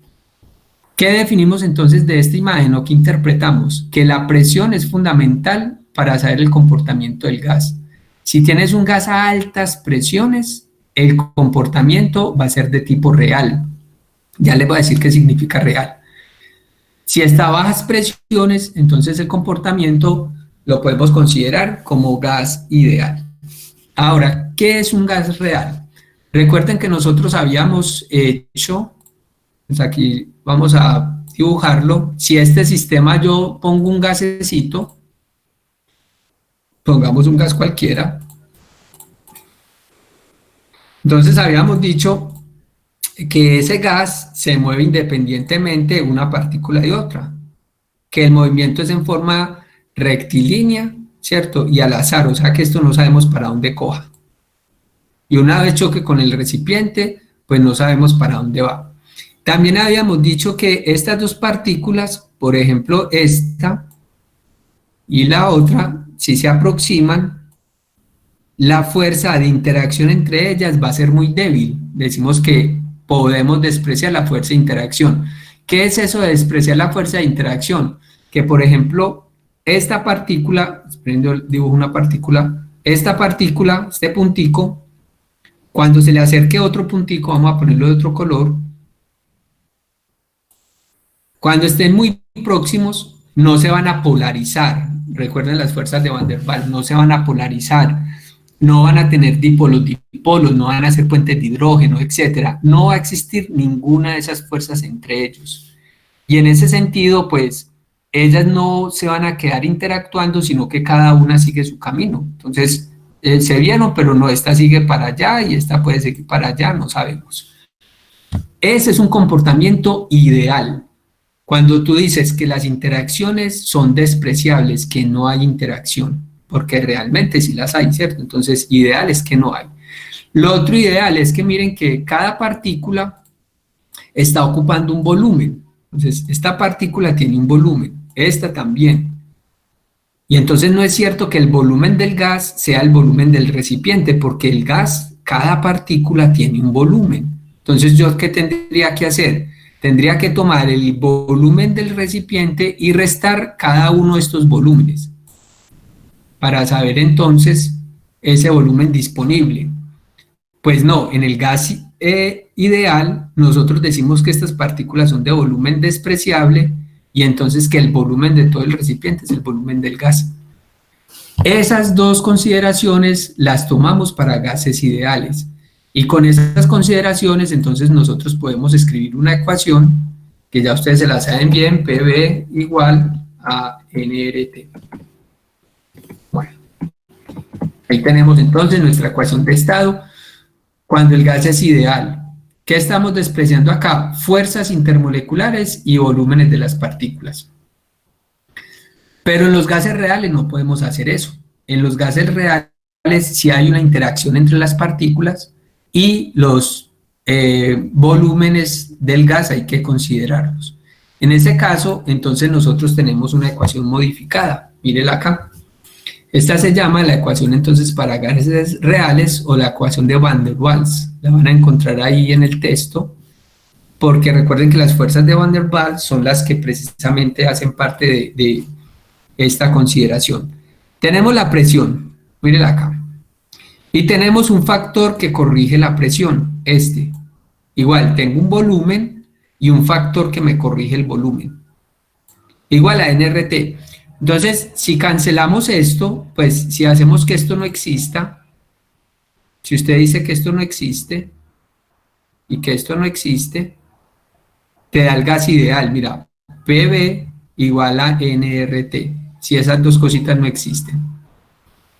¿Qué definimos entonces de esta imagen o qué interpretamos? Que la presión es fundamental para saber el comportamiento del gas. Si tienes un gas a altas presiones, el comportamiento va a ser de tipo real. Ya les voy a decir qué significa real. Si está a bajas presiones, entonces el comportamiento lo podemos considerar como gas ideal. Ahora, ¿qué es un gas real? Recuerden que nosotros habíamos hecho, pues aquí vamos a dibujarlo. Si este sistema yo pongo un gasecito, pongamos un gas cualquiera, entonces habíamos dicho que ese gas se mueve independientemente de una partícula de otra, que el movimiento es en forma rectilínea, ¿cierto? Y al azar, o sea que esto no sabemos para dónde coja. Y una vez choque con el recipiente, pues no sabemos para dónde va. También habíamos dicho que estas dos partículas, por ejemplo esta y la otra, si se aproximan, la fuerza de interacción entre ellas va a ser muy débil. Decimos que podemos despreciar la fuerza de interacción. ¿Qué es eso de despreciar la fuerza de interacción? Que por ejemplo, esta partícula, dibujo una partícula, esta partícula, este puntico, cuando se le acerque otro puntico, vamos a ponerlo de otro color, cuando estén muy próximos, no se van a polarizar. Recuerden las fuerzas de Van der Waals, no se van a polarizar, no van a tener dipolos, no van a ser puentes de hidrógeno, etcétera. No va a existir ninguna de esas fuerzas entre ellos. Y en ese sentido, pues, ellas no se van a quedar interactuando, sino que cada una sigue su camino. Entonces, se vieron, pero no, esta sigue para allá y esta puede seguir para allá, no sabemos. Ese es un comportamiento ideal. Cuando tú dices que las interacciones son despreciables, que no hay interacción, porque realmente sí las hay, ¿cierto? Entonces, ideal es que no hay. Lo otro ideal es que miren que cada partícula está ocupando un volumen. Entonces, esta partícula tiene un volumen, esta también. Y entonces no es cierto que el volumen del gas sea el volumen del recipiente, porque el gas, cada partícula tiene un volumen. Entonces, ¿yo qué tendría que hacer? Tendría que tomar el volumen del recipiente y restar cada uno de estos volúmenes para saber entonces ese volumen disponible. Pues no, en el gas ideal nosotros decimos que estas partículas son de volumen despreciable y entonces que el volumen de todo el recipiente es el volumen del gas. Esas dos consideraciones las tomamos para gases ideales. Y con esas consideraciones, entonces nosotros podemos escribir una ecuación, que ya ustedes se la saben bien, PV igual a nRT. Bueno, ahí tenemos entonces nuestra ecuación de estado, cuando el gas es ideal. ¿Qué estamos despreciando acá? Fuerzas intermoleculares y volúmenes de las partículas. Pero en los gases reales no podemos hacer eso. En los gases reales sí hay una interacción entre las partículas, y los volúmenes del gas hay que considerarlos. En ese caso, entonces nosotros tenemos una ecuación modificada, mírela acá. Esta se llama la ecuación entonces para gases reales o la ecuación de Van der Waals. La van a encontrar ahí en el texto, porque recuerden que las fuerzas de Van der Waals son las que precisamente hacen parte de esta consideración. Tenemos la presión, mírela acá. Y tenemos un factor que corrige la presión, este. Igual, tengo un volumen y un factor que me corrige el volumen. Igual a nRT. Entonces, si cancelamos esto, pues si hacemos que esto no exista, si usted dice que esto no existe y que esto no existe, te da el gas ideal. Mira, PV igual a nRT, si esas dos cositas no existen.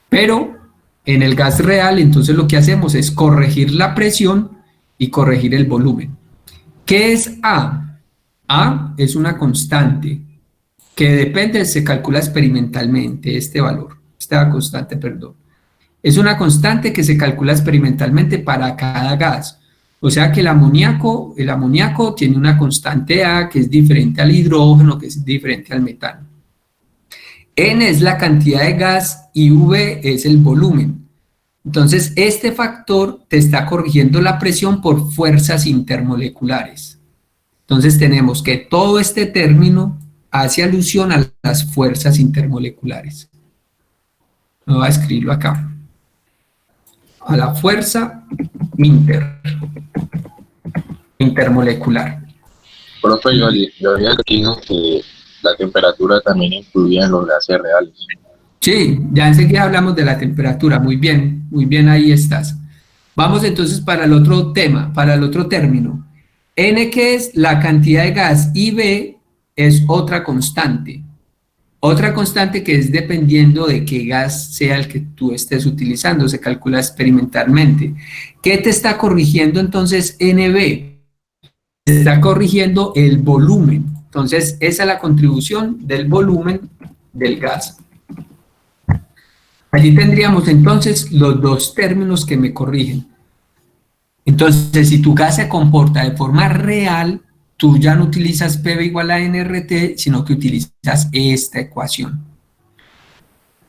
Pero en el gas real, entonces lo que hacemos es corregir la presión y corregir el volumen. ¿Qué es A? A es una constante que depende, se calcula experimentalmente este valor, esta constante, perdón. Es una constante que se calcula experimentalmente para cada gas. O sea que el amoníaco tiene una constante A que es diferente al hidrógeno, que es diferente al metano. N es la cantidad de gas y V es el volumen. Entonces, este factor te está corrigiendo la presión por fuerzas intermoleculares. Entonces, tenemos que todo este término hace alusión a las fuerzas intermoleculares. Voy a escribirlo acá. A la fuerza intermolecular. Profe, yo había creído que la temperatura también influía en los gases reales. Sí, ya enseguida hablamos de la temperatura, muy bien ahí estás. Vamos entonces para el otro tema, para el otro término. N, que es la cantidad de gas, y V es otra constante que es dependiendo de qué gas sea el que tú estés utilizando, se calcula experimentalmente. ¿Qué te está corrigiendo entonces NB? Te está corrigiendo el volumen. Entonces, esa es la contribución del volumen del gas. Allí tendríamos entonces los dos términos que me corrigen. Entonces, si tu gas se comporta de forma real, tú ya no utilizas PV igual a nRT, sino que utilizas esta ecuación.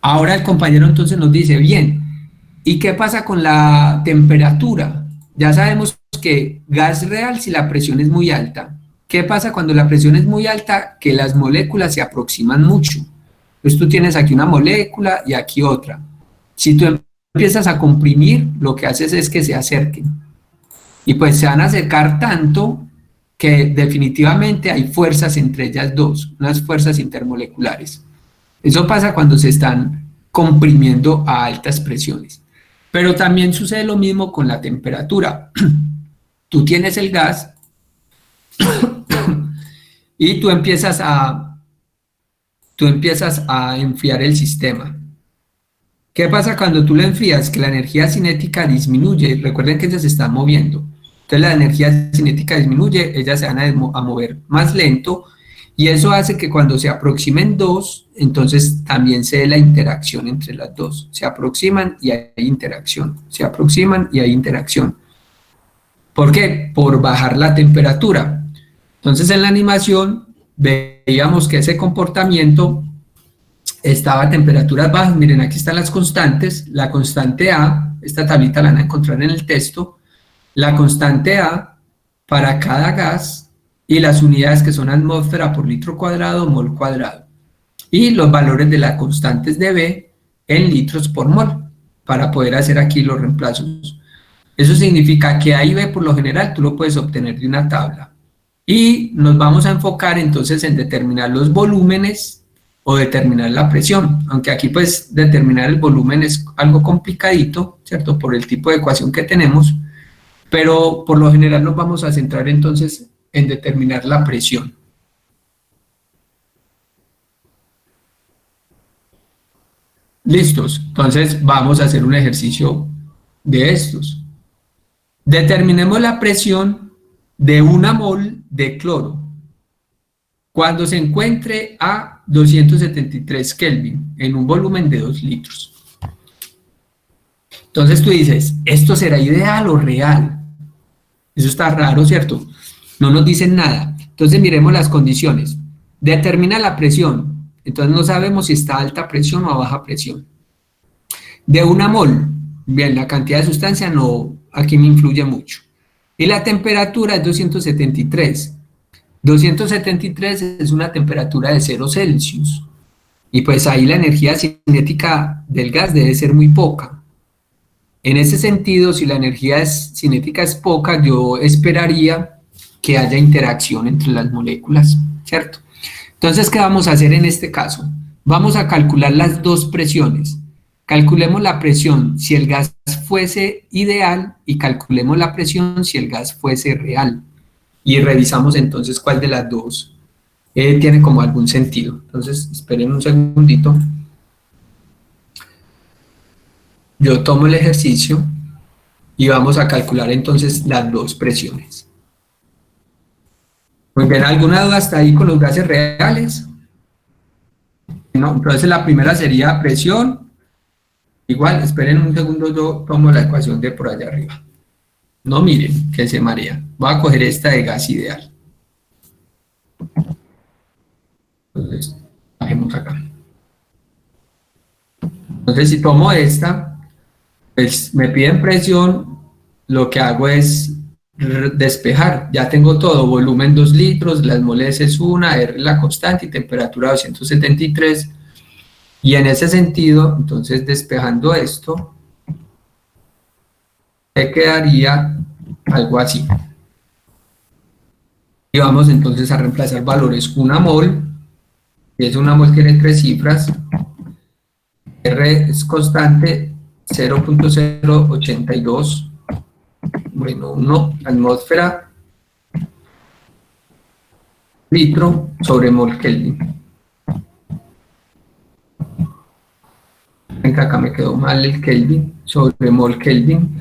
Ahora el compañero entonces nos dice, bien, ¿y qué pasa con la temperatura? Ya sabemos que gas real si la presión es muy alta. ¿Qué pasa cuando la presión es muy alta? Que las moléculas se aproximan mucho. Entonces tú tienes aquí una molécula y aquí otra. Si tú empiezas a comprimir, lo que haces es que se acerquen. Y pues se van a acercar tanto que definitivamente hay fuerzas entre ellas dos, unas fuerzas intermoleculares. Eso pasa cuando se están comprimiendo a altas presiones. Pero también sucede lo mismo con la temperatura. Tú tienes el gas y tú empiezas a enfriar el sistema. ¿Qué pasa cuando tú lo enfrías? Que la energía cinética disminuye. Recuerden que ellas se están moviendo. Entonces la energía cinética disminuye, ellas se van a mover más lento, y eso hace que cuando se aproximen dos, entonces también se dé la interacción entre las dos. Se aproximan y hay interacción. Se aproximan y hay interacción. ¿Por qué? Por bajar la temperatura. Entonces en la animación veíamos que ese comportamiento estaba a temperaturas bajas. Miren, aquí están las constantes. La constante A, esta tablita la van a encontrar en el texto. La constante A para cada gas y las unidades que son atmósfera por litro cuadrado, mol cuadrado. Y los valores de las constantes de B en litros por mol, para poder hacer aquí los reemplazos. Eso significa que A y B por lo general tú lo puedes obtener de una tabla. Y nos vamos a enfocar entonces en determinar los volúmenes o determinar la presión, aunque aquí pues determinar el volumen es algo complicadito, ¿cierto? Por el tipo de ecuación que tenemos, pero por lo general nos vamos a centrar entonces en determinar la presión. ¿Listos? Entonces vamos a hacer un ejercicio de estos. Determinemos la presión de 1 mol de cloro cuando se encuentre a 273 Kelvin en un volumen de 2 litros. Entonces tú dices, ¿esto será ideal o real? Eso está raro, ¿cierto? No nos dicen nada. Entonces miremos las condiciones. Determina la presión. Entonces no sabemos si está a alta presión o a baja presión. De 1 mol, bien, la cantidad de sustancia no, aquí me influye mucho. Y la temperatura es 273. 273 es una temperatura de 0 Celsius. Y pues ahí la energía cinética del gas debe ser muy poca. En ese sentido, si la energía cinética es poca, yo esperaría que haya interacción entre las moléculas, ¿cierto? Entonces, ¿qué vamos a hacer en este caso? Vamos a calcular las dos presiones. Calculemos la presión si el gas fuese ideal y calculemos la presión si el gas fuese real. Y revisamos entonces cuál de las dos tiene como algún sentido. Entonces, esperen un segundito. Yo tomo el ejercicio y vamos a calcular entonces las dos presiones. Muy bien, ¿alguna duda hasta ahí con los gases reales? No, entonces la primera sería presión. Igual, esperen un segundo, yo tomo la ecuación de por allá arriba. No miren, que se marea. Voy a coger esta de gas ideal. Entonces, bajemos acá. Entonces, si tomo esta, pues me piden presión, lo que hago es despejar. Ya tengo todo, volumen 2 litros, las moles es 1, R la constante y temperatura 273. Y en ese sentido, entonces despejando esto, me quedaría algo así. Y vamos entonces a reemplazar valores. 1 mol, y es 1 mol tiene 3 cifras, R es constante 0.082, bueno, 1 atmósfera litro sobre mol Kelvin. Acá me quedó mal el Kelvin, sobre mol Kelvin.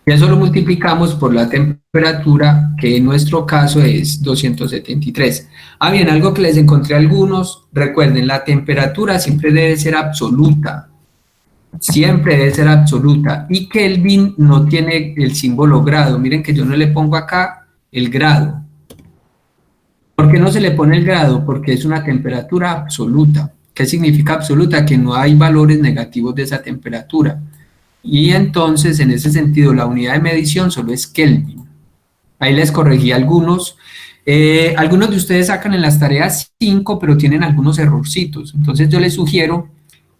Y eso lo multiplicamos por la temperatura, que en nuestro caso es 273. Ah, bien, algo que les encontré algunos, recuerden, la temperatura siempre debe ser absoluta. Siempre debe ser absoluta. Y Kelvin no tiene el símbolo grado. Miren que yo no le pongo acá el grado. ¿Por qué no se le pone el grado? Porque es una temperatura absoluta. ¿Qué significa absoluta? Que no hay valores negativos de esa temperatura. Y entonces, en ese sentido, la unidad de medición solo es Kelvin. Ahí les corregí algunos. Algunos de ustedes sacan en las tareas 5, pero tienen algunos errorcitos. Entonces yo les sugiero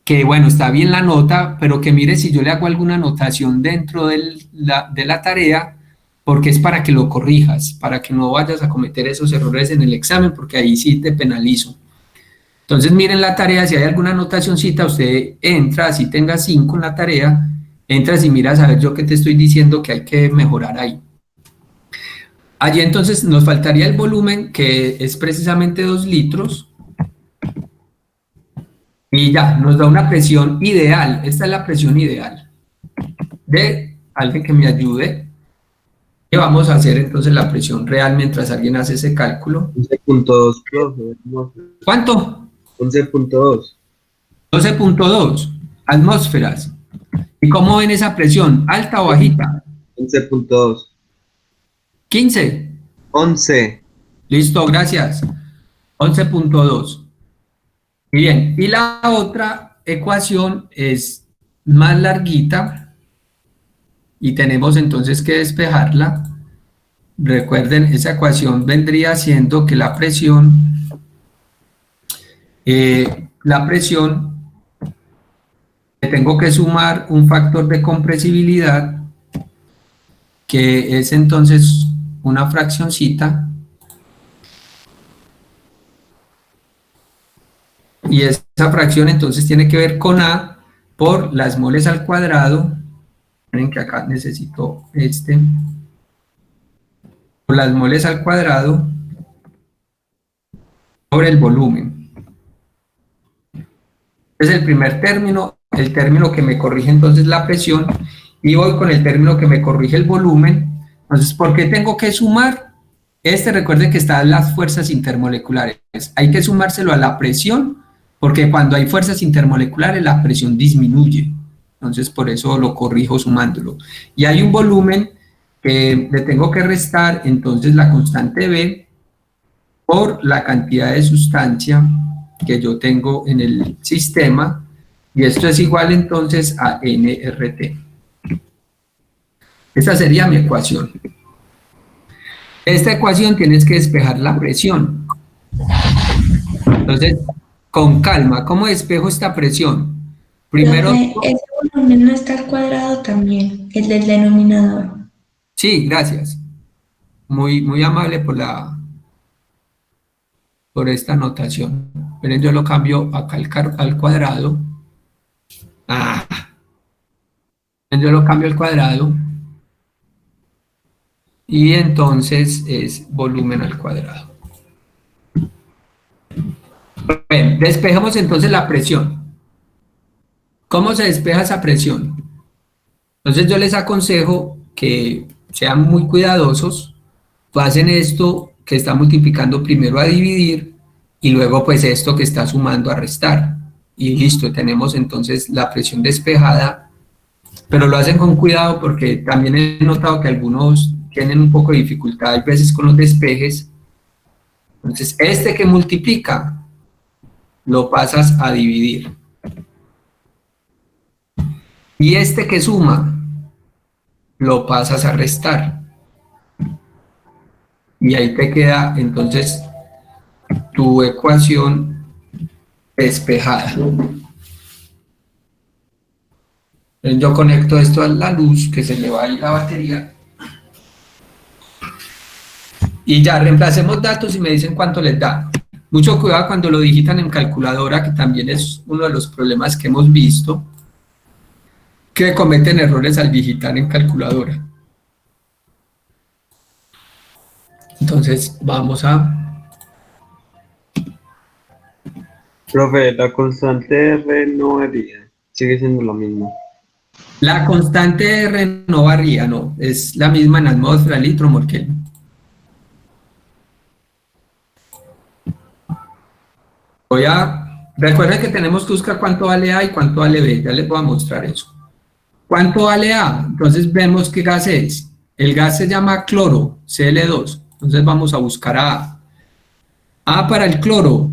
que, bueno, está bien la nota, pero que mire si yo le hago alguna anotación dentro de la tarea, porque es para que lo corrijas, para que no vayas a cometer esos errores en el examen, porque ahí sí te penalizo. Entonces miren la tarea, si hay alguna anotacioncita, usted entra, si tenga 5 en la tarea, entras y miras a ver yo qué te estoy diciendo que hay que mejorar ahí. Allí entonces nos faltaría el volumen, que es precisamente 2 litros, y ya, nos da una presión ideal. Esta es la presión ideal de alguien que me ayude, y vamos a hacer entonces la presión real mientras alguien hace ese cálculo. 11.2, profe. ¿Cuánto? 11.2. 12.2 atmósferas. ¿Y cómo ven esa presión? ¿Alta o bajita? 11.2. 15. 11. Listo, gracias. 11.2. Bien, y la otra ecuación es más larguita y tenemos entonces que despejarla. Recuerden, esa ecuación vendría siendo que la presión le tengo que sumar un factor de compresibilidad, que es entonces una fraccioncita, y esa fracción entonces tiene que ver con A por las moles al cuadrado. Miren que acá necesito por las moles al cuadrado sobre el volumen. Es el primer término, el término que me corrige entonces la presión, y voy con el término que me corrige el volumen. Entonces, ¿por qué tengo que sumar? Recuerden que están las fuerzas intermoleculares. Hay que sumárselo a la presión, porque cuando hay fuerzas intermoleculares la presión disminuye. Entonces, por eso lo corrijo sumándolo. Y hay un volumen que le tengo que restar, entonces la constante B por la cantidad de sustancia que yo tengo en el sistema, y esto es igual entonces a nRT. Esta sería mi ecuación. Esta ecuación tienes que despejar la presión. Entonces, con calma, ¿cómo despejo esta presión? Primero... Ese volumen no está al cuadrado también, el del denominador. Sí, gracias. Muy amable por esta anotación. Miren, yo lo cambio acá al cuadrado. Yo lo cambio al cuadrado. Y entonces es volumen al cuadrado. Bien, despejamos entonces la presión. ¿Cómo se despeja esa presión? Entonces yo les aconsejo que sean muy cuidadosos, pasen esto que está multiplicando primero a dividir, y luego pues esto que está sumando a restar, y listo, tenemos entonces la presión despejada, pero lo hacen con cuidado porque también he notado que algunos tienen un poco de dificultad a veces con los despejes. Entonces que multiplica lo pasas a dividir, y que suma lo pasas a restar, y ahí te queda entonces tu ecuación despejada. Entonces yo conecto esto a la luz, que se le va a ir la batería, y ya reemplacemos datos y me dicen cuánto les da. Mucho cuidado cuando lo digitan en calculadora, que también es uno de los problemas que hemos visto, que cometen errores al digitar en calculadora. Entonces vamos a... Profe, la constante R no varía, sigue siendo lo mismo. La constante R no varía, no, es la misma en atmósfera, litro, mol, Kelvin. Recuerden que tenemos que buscar cuánto vale A y cuánto vale B, ya les voy a mostrar eso. ¿Cuánto vale A? Entonces vemos qué gas es. El gas se llama cloro, Cl2. Entonces vamos a buscar a A. A para el cloro,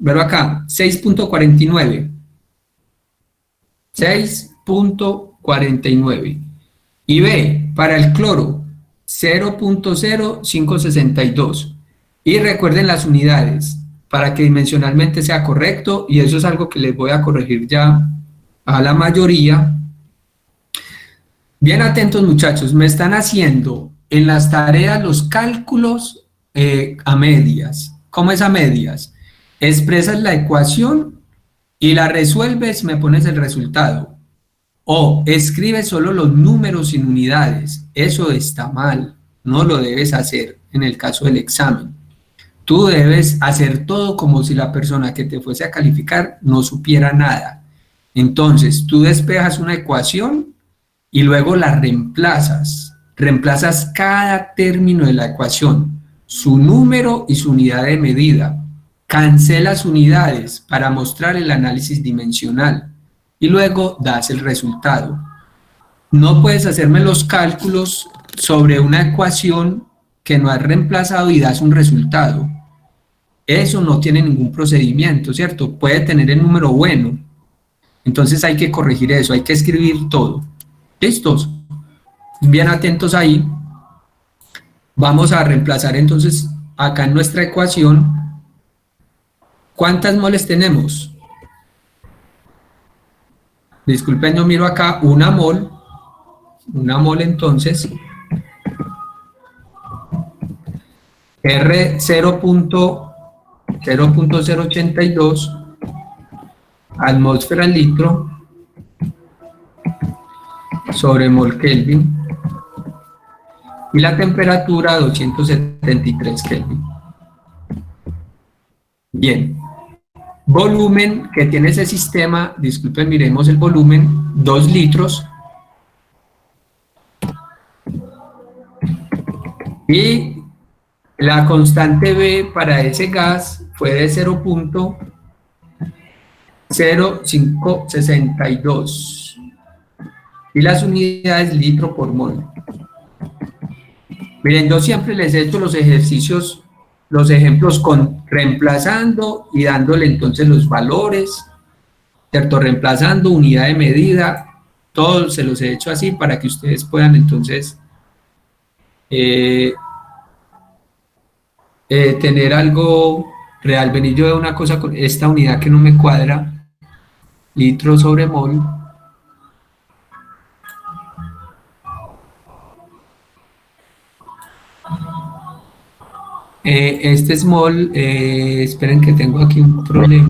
verlo acá, 6.49. 6.49. Y B para el cloro, 0.0562. Y recuerden las unidades para que dimensionalmente sea correcto, y eso es algo que les voy a corregir ya a la mayoría. Bien atentos, muchachos, me están haciendo en las tareas los cálculos a medias. ¿Cómo es a medias? Expresas la ecuación y la resuelves, me pones el resultado. O escribes solo los números sin unidades. Eso está mal, no lo debes hacer en el caso del examen. Tú debes hacer todo como si la persona que te fuese a calificar no supiera nada. Entonces, tú despejas una ecuación y luego la reemplazas. Reemplazas cada término de la ecuación, su número y su unidad de medida. Cancelas unidades para mostrar el análisis dimensional y luego das el resultado. No puedes hacerme los cálculos sobre una ecuación que no has reemplazado y das un resultado. Eso no tiene ningún procedimiento, ¿cierto? Puede tener el número bueno. Entonces hay que corregir eso, hay que escribir todo. ¿Listos? Bien atentos ahí. Vamos a reemplazar entonces acá en nuestra ecuación. ¿Cuántas moles tenemos? Disculpen, yo miro acá una mol entonces. R 0.082 atmósfera litro sobre mol Kelvin, y la temperatura 273 Kelvin. Bien, volumen que tiene ese sistema, disculpen, miremos el volumen, 2 litros, y la constante B para ese gas fue de 0.0562 y las unidades litro por mol. Miren, yo siempre les he hecho los ejercicios, los ejemplos reemplazando y dándole entonces los valores, ¿cierto? Reemplazando, unidad de medida, todos se los he hecho así para que ustedes puedan entonces tener algo real. Vení, yo veo una cosa con esta unidad que no me cuadra, litro sobre mol. Este es mol, esperen que tengo aquí un problema.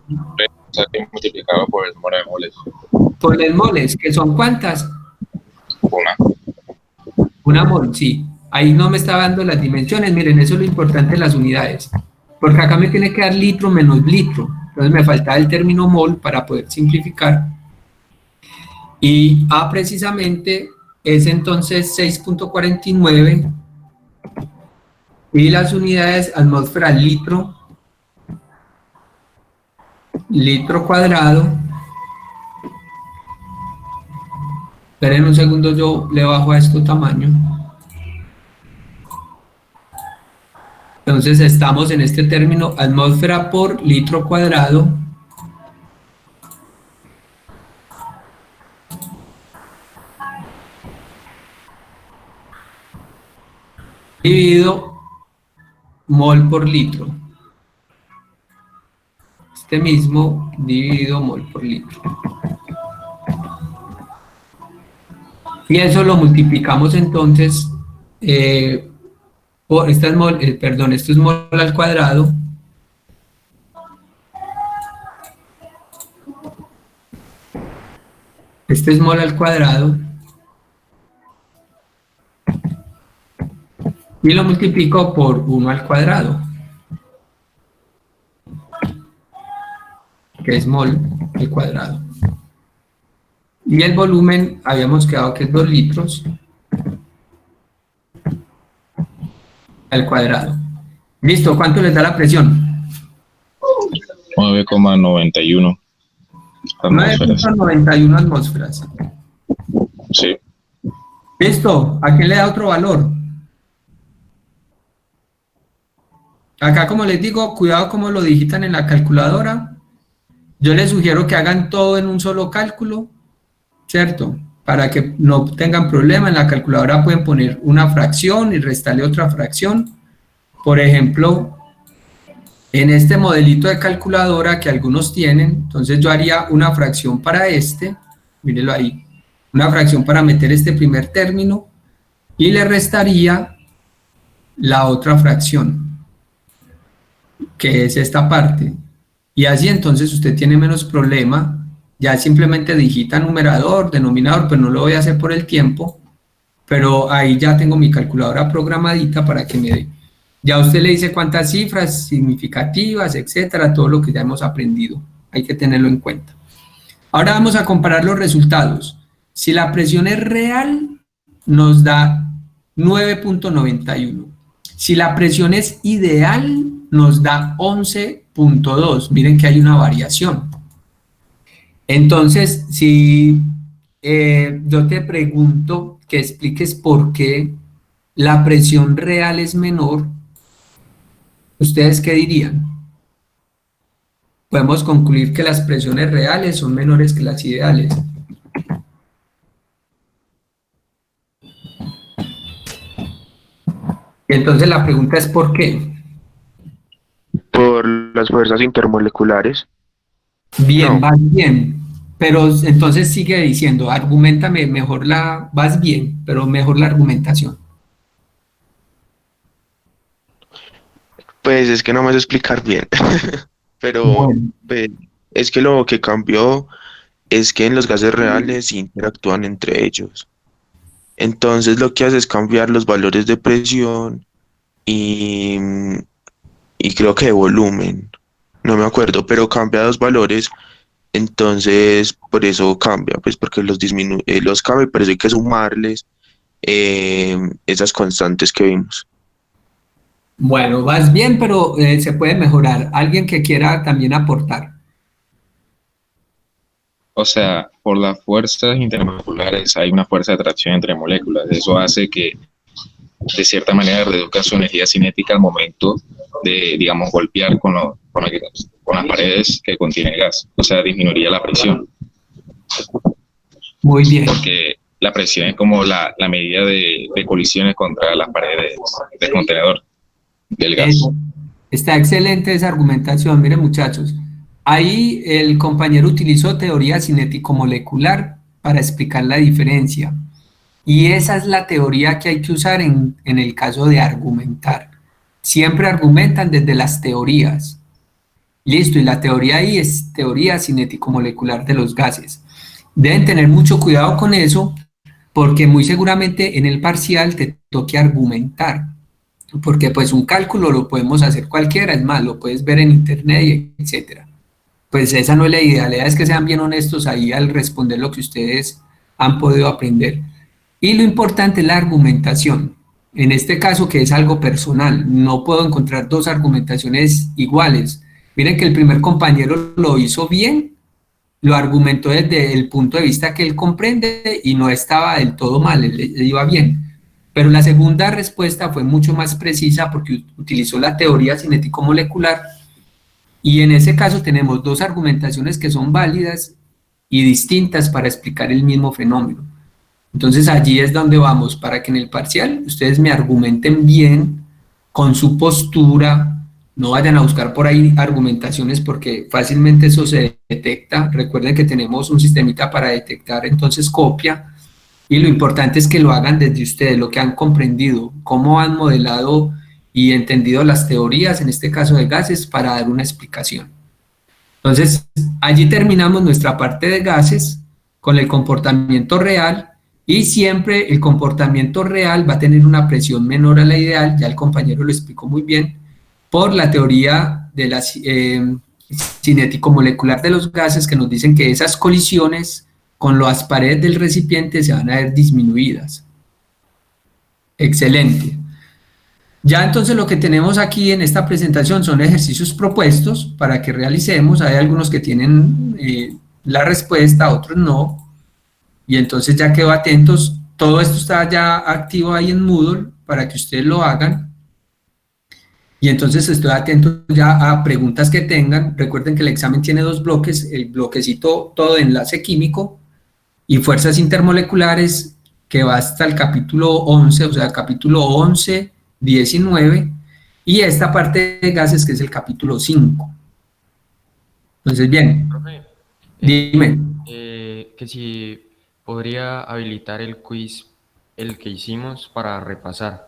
Multiplicado por el número de moles. Por el moles, que son ¿cuántas? Una mol, sí. Ahí no me está dando las dimensiones. Miren, eso es lo importante de las unidades, porque acá me tiene que dar litro menos litro, entonces me faltaba el término mol para poder simplificar, y A precisamente es entonces 6.49, y las unidades atmósfera litro cuadrado. Esperen un segundo, yo le bajo a esto tamaño. Entonces estamos en este término, atmósfera por litro cuadrado dividido mol por litro. Este mismo dividido mol por litro. Y eso lo multiplicamos entonces esta es mol, esto es mol al cuadrado este es mol al cuadrado y lo multiplico por 1 al cuadrado, que es mol al cuadrado, y el volumen habíamos quedado que es 2 litros al cuadrado. Listo, ¿cuánto les da la presión? 9,91 atmósferas. 9,91 atmósferas. Sí. Listo, ¿a quién le da otro valor? Acá, como les digo, cuidado como lo digitan en la calculadora. Yo les sugiero que hagan todo en un solo cálculo, ¿cierto? Para que no tengan problema. En la calculadora pueden poner una fracción y restarle otra fracción. Por ejemplo, En este modelito de calculadora que algunos tienen, entonces yo haría una fracción para este, mírenlo ahí, una fracción para meter este primer término y le restaría la otra fracción, que es esta parte. Y así entonces usted tiene menos problema, ya simplemente digita numerador, denominador, pues no lo voy a hacer por el tiempo, pero ahí ya tengo mi calculadora programadita para que me dé. Ya usted le dice cuántas cifras significativas, etcétera, todo lo que ya hemos aprendido. Hay que tenerlo en cuenta. Ahora vamos a comparar los resultados. Si la presión es real, nos da 9.91. Si la presión es ideal, nos da 11.2. Miren que hay una variación. Entonces, si yo te pregunto que expliques por qué la presión real es menor, ¿ustedes qué dirían? Podemos concluir que las presiones reales son menores que las ideales. Y entonces la pregunta es ¿por qué? Por las fuerzas intermoleculares. Bien, No. vas bien, pero entonces sigue diciendo, argumentame mejor vas bien, pero mejor la argumentación. Pues es que no me sé explicar bien. Pero Bueno, pues, es que lo que cambió es que en los gases reales interactúan entre ellos. Entonces lo que hace es cambiar los valores de presión y, y creo que de volumen. No me acuerdo, pero cambia dos valores. Entonces por eso cambia, pues porque los cambia, pero eso hay que sumarles esas constantes que vimos. bueno, vas bien, pero se puede mejorar. Alguien que quiera también aportar. O sea, por las fuerzas intermoleculares hay una fuerza de atracción entre moléculas. Eso hace que, de cierta manera, reduzca su energía cinética al momento de, digamos, golpear con las paredes que contienen gas. O sea, disminuiría la presión, Muy bien. porque la presión es como la medida de colisiones contra las paredes del contenedor del gas. Está excelente esa argumentación. Miren, muchachos, ahí el compañero utilizó teoría cinético-molecular para explicar la diferencia. Y esa es la teoría que hay que usar en el caso de argumentar. Siempre argumentan desde las teorías. Listo, y la teoría ahí es teoría cinético-molecular de los gases. Deben tener mucho cuidado con eso, porque muy seguramente en el parcial te toque argumentar. Porque pues un cálculo lo podemos hacer cualquiera, es más, lo puedes ver en internet, etcétera. Pues esa no es la idea, la idea es que sean bien honestos ahí al responder lo que ustedes han podido aprender. Y lo importante es la argumentación. En este caso, que es algo personal, no puedo encontrar dos argumentaciones iguales. Miren que el primer compañero lo hizo bien, lo argumentó desde el punto de vista que él comprende y no estaba del todo mal, él iba bien. Pero la segunda respuesta fue mucho más precisa porque utilizó la teoría cinético-molecular y en ese caso tenemos dos argumentaciones que son válidas y distintas para explicar el mismo fenómeno. Entonces allí es donde vamos, para que en el parcial ustedes me argumenten bien con su postura, no vayan a buscar por ahí argumentaciones porque fácilmente eso se detecta. Recuerden que tenemos un sistemita para detectar entonces copia. Y lo importante es que lo hagan desde ustedes, lo que han comprendido, cómo han modelado y entendido las teorías, en este caso de gases, para dar una explicación. Entonces, allí terminamos nuestra parte de gases con el comportamiento real y siempre el comportamiento real va a tener una presión menor a la ideal, ya el compañero lo explicó muy bien, por la teoría de la cinético-molecular de los gases que nos dicen que esas colisiones con las paredes del recipiente se van a ver disminuidas. Excelente. Ya entonces lo que tenemos aquí en esta presentación son ejercicios propuestos para que realicemos. Hay algunos que tienen la respuesta, otros no. Y entonces ya quedo atentos. Todo esto está ya activo ahí en Moodle para que ustedes lo hagan. Y entonces estoy atento ya a preguntas que tengan. Recuerden que el examen tiene dos bloques, el bloquecito todo de enlace químico y fuerzas intermoleculares, que va hasta el capítulo 11, o sea, el capítulo 11, 19, y esta parte de gases que es el capítulo 5. Entonces, bien, Profe, dime. que si podría habilitar el quiz, el que hicimos para repasar.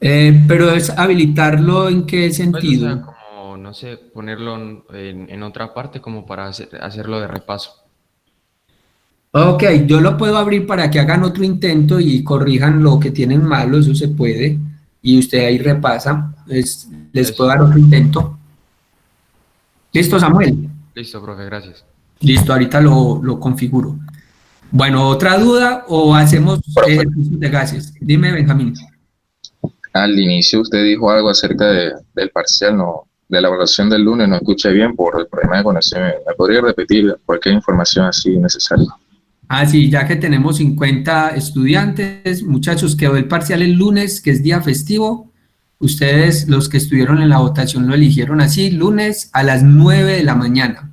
Pero es habilitarlo ¿en qué Pues, o sea, sentido? como, no sé, ponerlo en otra parte como para hacerlo de repaso. Ok, yo lo puedo abrir para que hagan otro intento y corrijan lo que tienen malo, eso se puede, y usted ahí repasa, les puedo dar otro intento. ¿Listo, Samuel? Listo, profe, gracias. Listo, ahorita lo configuro. Bueno, ¿otra duda o hacemos ejercicios de gases? Dime, Benjamín. Al inicio usted dijo algo acerca del parcial, no, de la evaluación del lunes, no escuché bien por el problema de conexión. ¿Me podría repetir cualquier información así necesaria? Ah, sí, ya que tenemos 50 estudiantes, muchachos, quedó el parcial el lunes, que es día festivo. Ustedes, los que estuvieron en la votación, lo eligieron así, lunes a las 9 de la mañana.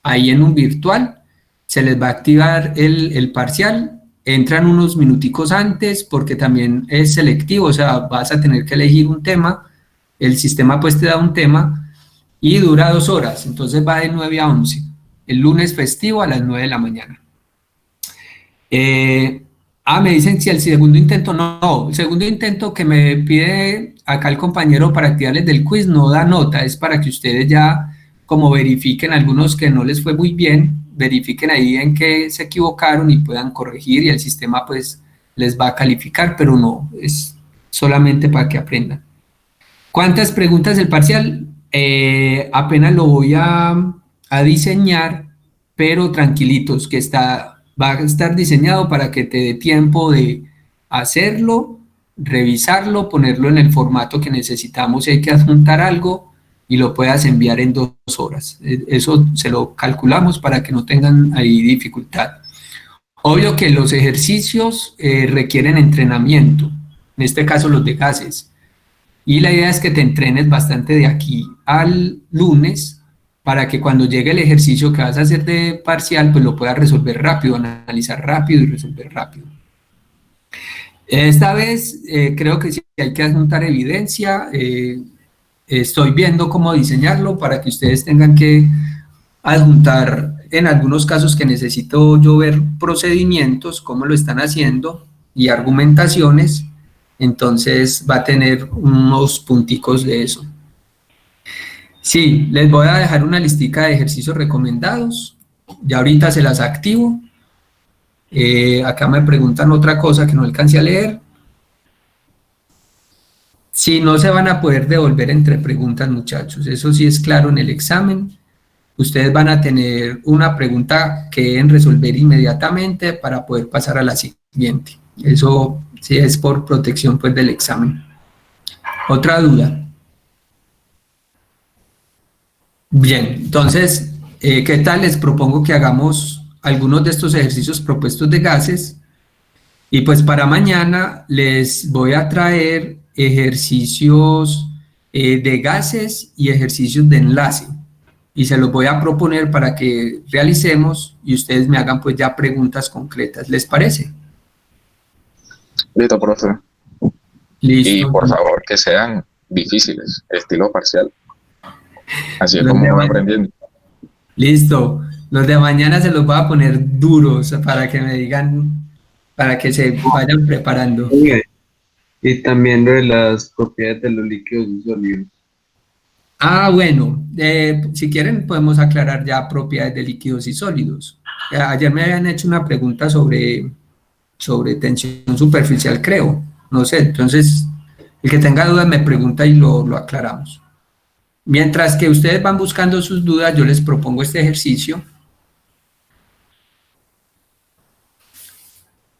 Ahí en un virtual se les va a activar el parcial, entran unos minuticos antes porque también es selectivo, o sea, vas a tener que elegir un tema, el sistema pues te da un tema y dura 2 horas, entonces va de 9 a 11, el lunes festivo a las 9 de la mañana. Me dicen si el segundo intento, no, el segundo intento que me pide acá el compañero para activarles del quiz no da nota, es para que ustedes ya como verifiquen algunos que no les fue muy bien, verifiquen ahí en qué se equivocaron y puedan corregir y el sistema pues les va a calificar, pero no, es solamente para que aprendan. ¿Cuántas preguntas del parcial? Apenas lo voy a diseñar, pero tranquilitos, que va a estar diseñado para que te dé tiempo de hacerlo, revisarlo, ponerlo en el formato que necesitamos si hay que adjuntar algo y lo puedas enviar en 2 horas. Eso se lo calculamos para que no tengan ahí dificultad. Obvio que los ejercicios requieren entrenamiento, en este caso los de gases, y la idea es que te entrenes bastante de aquí al lunes para que cuando llegue el ejercicio que vas a hacer de parcial, pues lo puedas resolver rápido, analizar rápido y resolver rápido. Esta vez creo que sí hay que adjuntar evidencia, estoy viendo cómo diseñarlo para que ustedes tengan que adjuntar en algunos casos que necesito yo ver procedimientos, cómo lo están haciendo y argumentaciones, entonces va a tener unos punticos de eso. Sí, les voy a dejar una listica de ejercicios recomendados, ya ahorita se las activo. Acá me preguntan otra cosa que no alcancé a leer. Si no se van a poder devolver entre preguntas, muchachos, eso sí es claro en el examen. Ustedes van a tener una pregunta que deben resolver inmediatamente para poder pasar a la siguiente. Eso sí es por protección pues del examen. ¿Otra duda? Bien, entonces, ¿qué tal? Les propongo que hagamos algunos de estos ejercicios propuestos de gases y pues para mañana les voy a traer ejercicios de gases y ejercicios de enlace y se los voy a proponer para que realicemos y ustedes me hagan pues ya preguntas concretas, ¿les parece? Listo, profe. Listo. Y por favor que sean difíciles, estilo parcial. Así es como van aprendiendo. Listo. Los de mañana se los voy a poner duros para que me digan, para que se vayan preparando. Y también lo de las propiedades de los líquidos y sólidos. Ah, bueno, si quieren podemos aclarar ya propiedades de líquidos y sólidos. Ayer me habían hecho una pregunta sobre tensión superficial, creo. No sé, entonces el que tenga dudas me pregunta y lo aclaramos. Mientras que ustedes van buscando sus dudas, yo les propongo este ejercicio.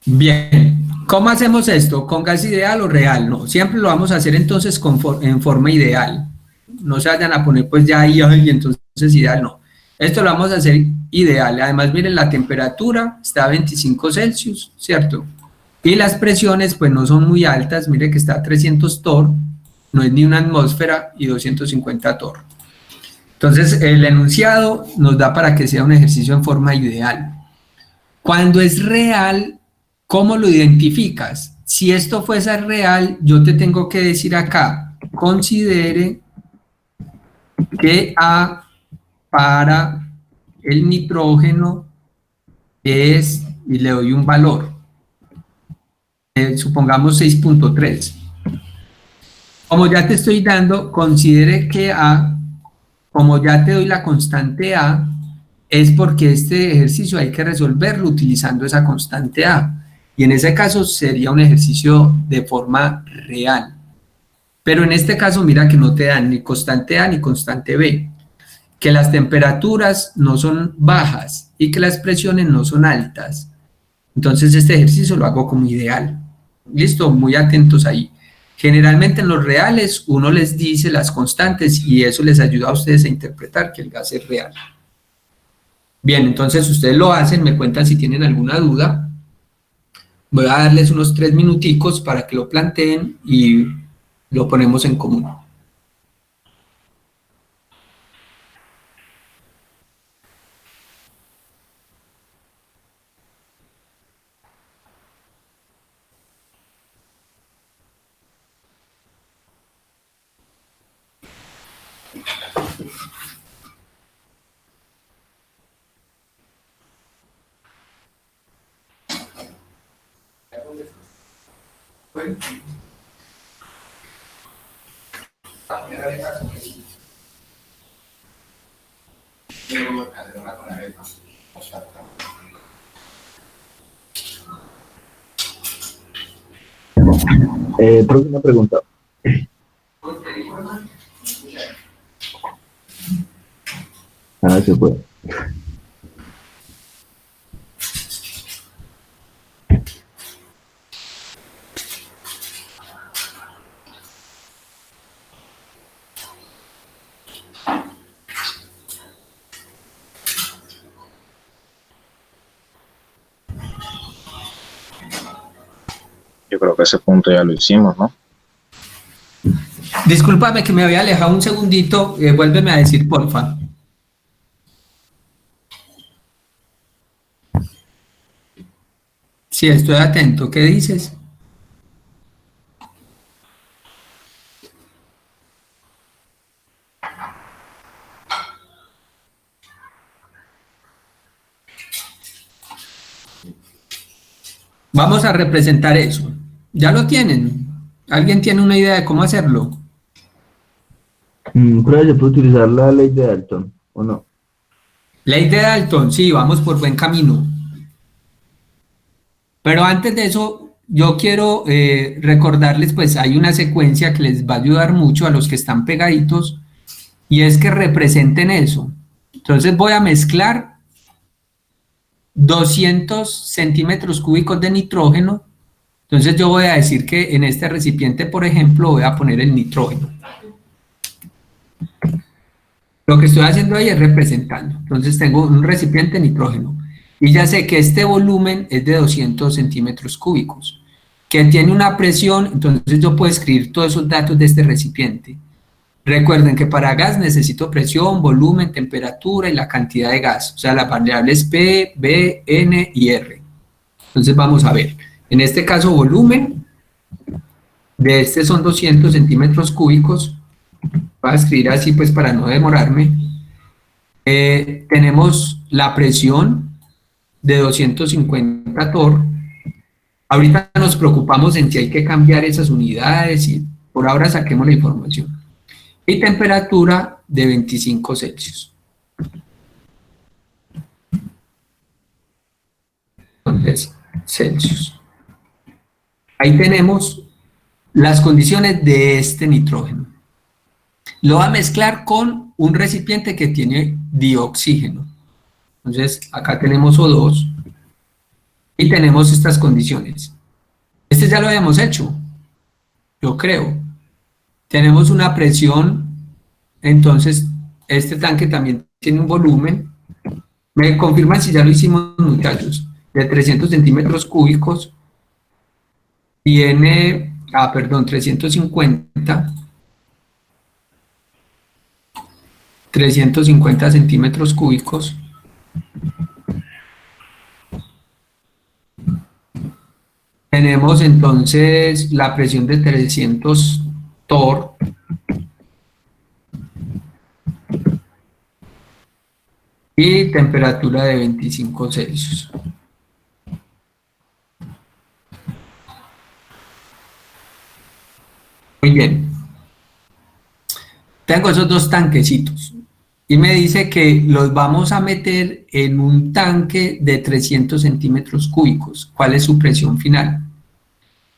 Bien, ¿cómo hacemos esto? ¿Con gas ideal o real? No, siempre lo vamos a hacer entonces en forma ideal. No se vayan a poner pues ya ahí, y entonces ideal, no. Esto lo vamos a hacer ideal. Además, miren, la temperatura está a 25 Celsius, ¿cierto? Y las presiones pues no son muy altas, miren que está a 300 torr, no es ni una atmósfera y 250 torr. Entonces, el enunciado nos da para que sea un ejercicio en forma ideal. Cuando es real, ¿cómo lo identificas? si esto fuese real, yo te tengo que decir acá, considere que A para el nitrógeno es, y le doy un valor, supongamos 6.3. Como ya te estoy dando, considere que A, como ya te doy la constante A, es porque este ejercicio hay que resolverlo utilizando esa constante A. Y en ese caso sería un ejercicio de forma real. Pero en este caso mira que no te dan ni constante A ni constante B. Que las temperaturas no son bajas y que las presiones no son altas. Entonces este ejercicio lo hago como ideal. Listo, muy atentos ahí. Generalmente en los reales uno les dice las constantes y eso les ayuda a ustedes a interpretar que el gas es real. Bien, entonces ustedes lo hacen, me cuentan si tienen alguna duda. Voy a darles unos 3 minuticos para que lo planteen y lo ponemos en común. Próxima pregunta. Se puede. Yo creo que ese punto ya lo hicimos, ¿no? Discúlpame que me había alejado un segundito, vuélveme a decir, porfa. Sí, estoy atento. ¿Qué dices? Vamos a representar eso. ¿Ya lo tienen? ¿Alguien tiene una idea de cómo hacerlo? Prueba, ¿se puede utilizar la ley de Dalton o no? Ley de Dalton, sí, vamos por buen camino. Pero antes de eso, yo quiero recordarles, pues hay una secuencia que les va a ayudar mucho a los que están pegaditos, y es que representen eso. Entonces voy a mezclar 200 centímetros cúbicos de nitrógeno. Entonces yo voy a decir que en este recipiente, por ejemplo, voy a poner el nitrógeno. Lo que estoy haciendo ahí es representando. Entonces tengo un recipiente de nitrógeno. Y ya sé que este volumen es de 200 centímetros cúbicos, que tiene una presión, entonces yo puedo escribir todos esos datos de este recipiente. Recuerden que para gas necesito presión, volumen, temperatura y la cantidad de gas, o sea, las variables P, B, N y R. Entonces vamos a ver, en este caso volumen, de este son 200 centímetros cúbicos, voy a escribir así pues para no demorarme. Tenemos la presión de 250 torr. Ahorita nos preocupamos en si hay que cambiar esas unidades y por ahora saquemos la información. Y temperatura de 25 Celsius. Entonces, Celsius. Ahí tenemos las condiciones de este nitrógeno. Lo va a mezclar con un recipiente que tiene dioxígeno. Entonces, acá tenemos O2 y tenemos estas condiciones. Este ya lo habíamos hecho, yo creo. Tenemos una presión, entonces este tanque también tiene un volumen. Me confirman si ya lo hicimos, muchachos, de 300 centímetros cúbicos. Tiene, 350 centímetros cúbicos. Tenemos entonces la presión de 300 torr y temperatura de 25 Celsius. Muy bien. Tengo esos dos tanquecitos y me dice que los vamos a meter en un tanque de 300 centímetros cúbicos. ¿Cuál es su presión final?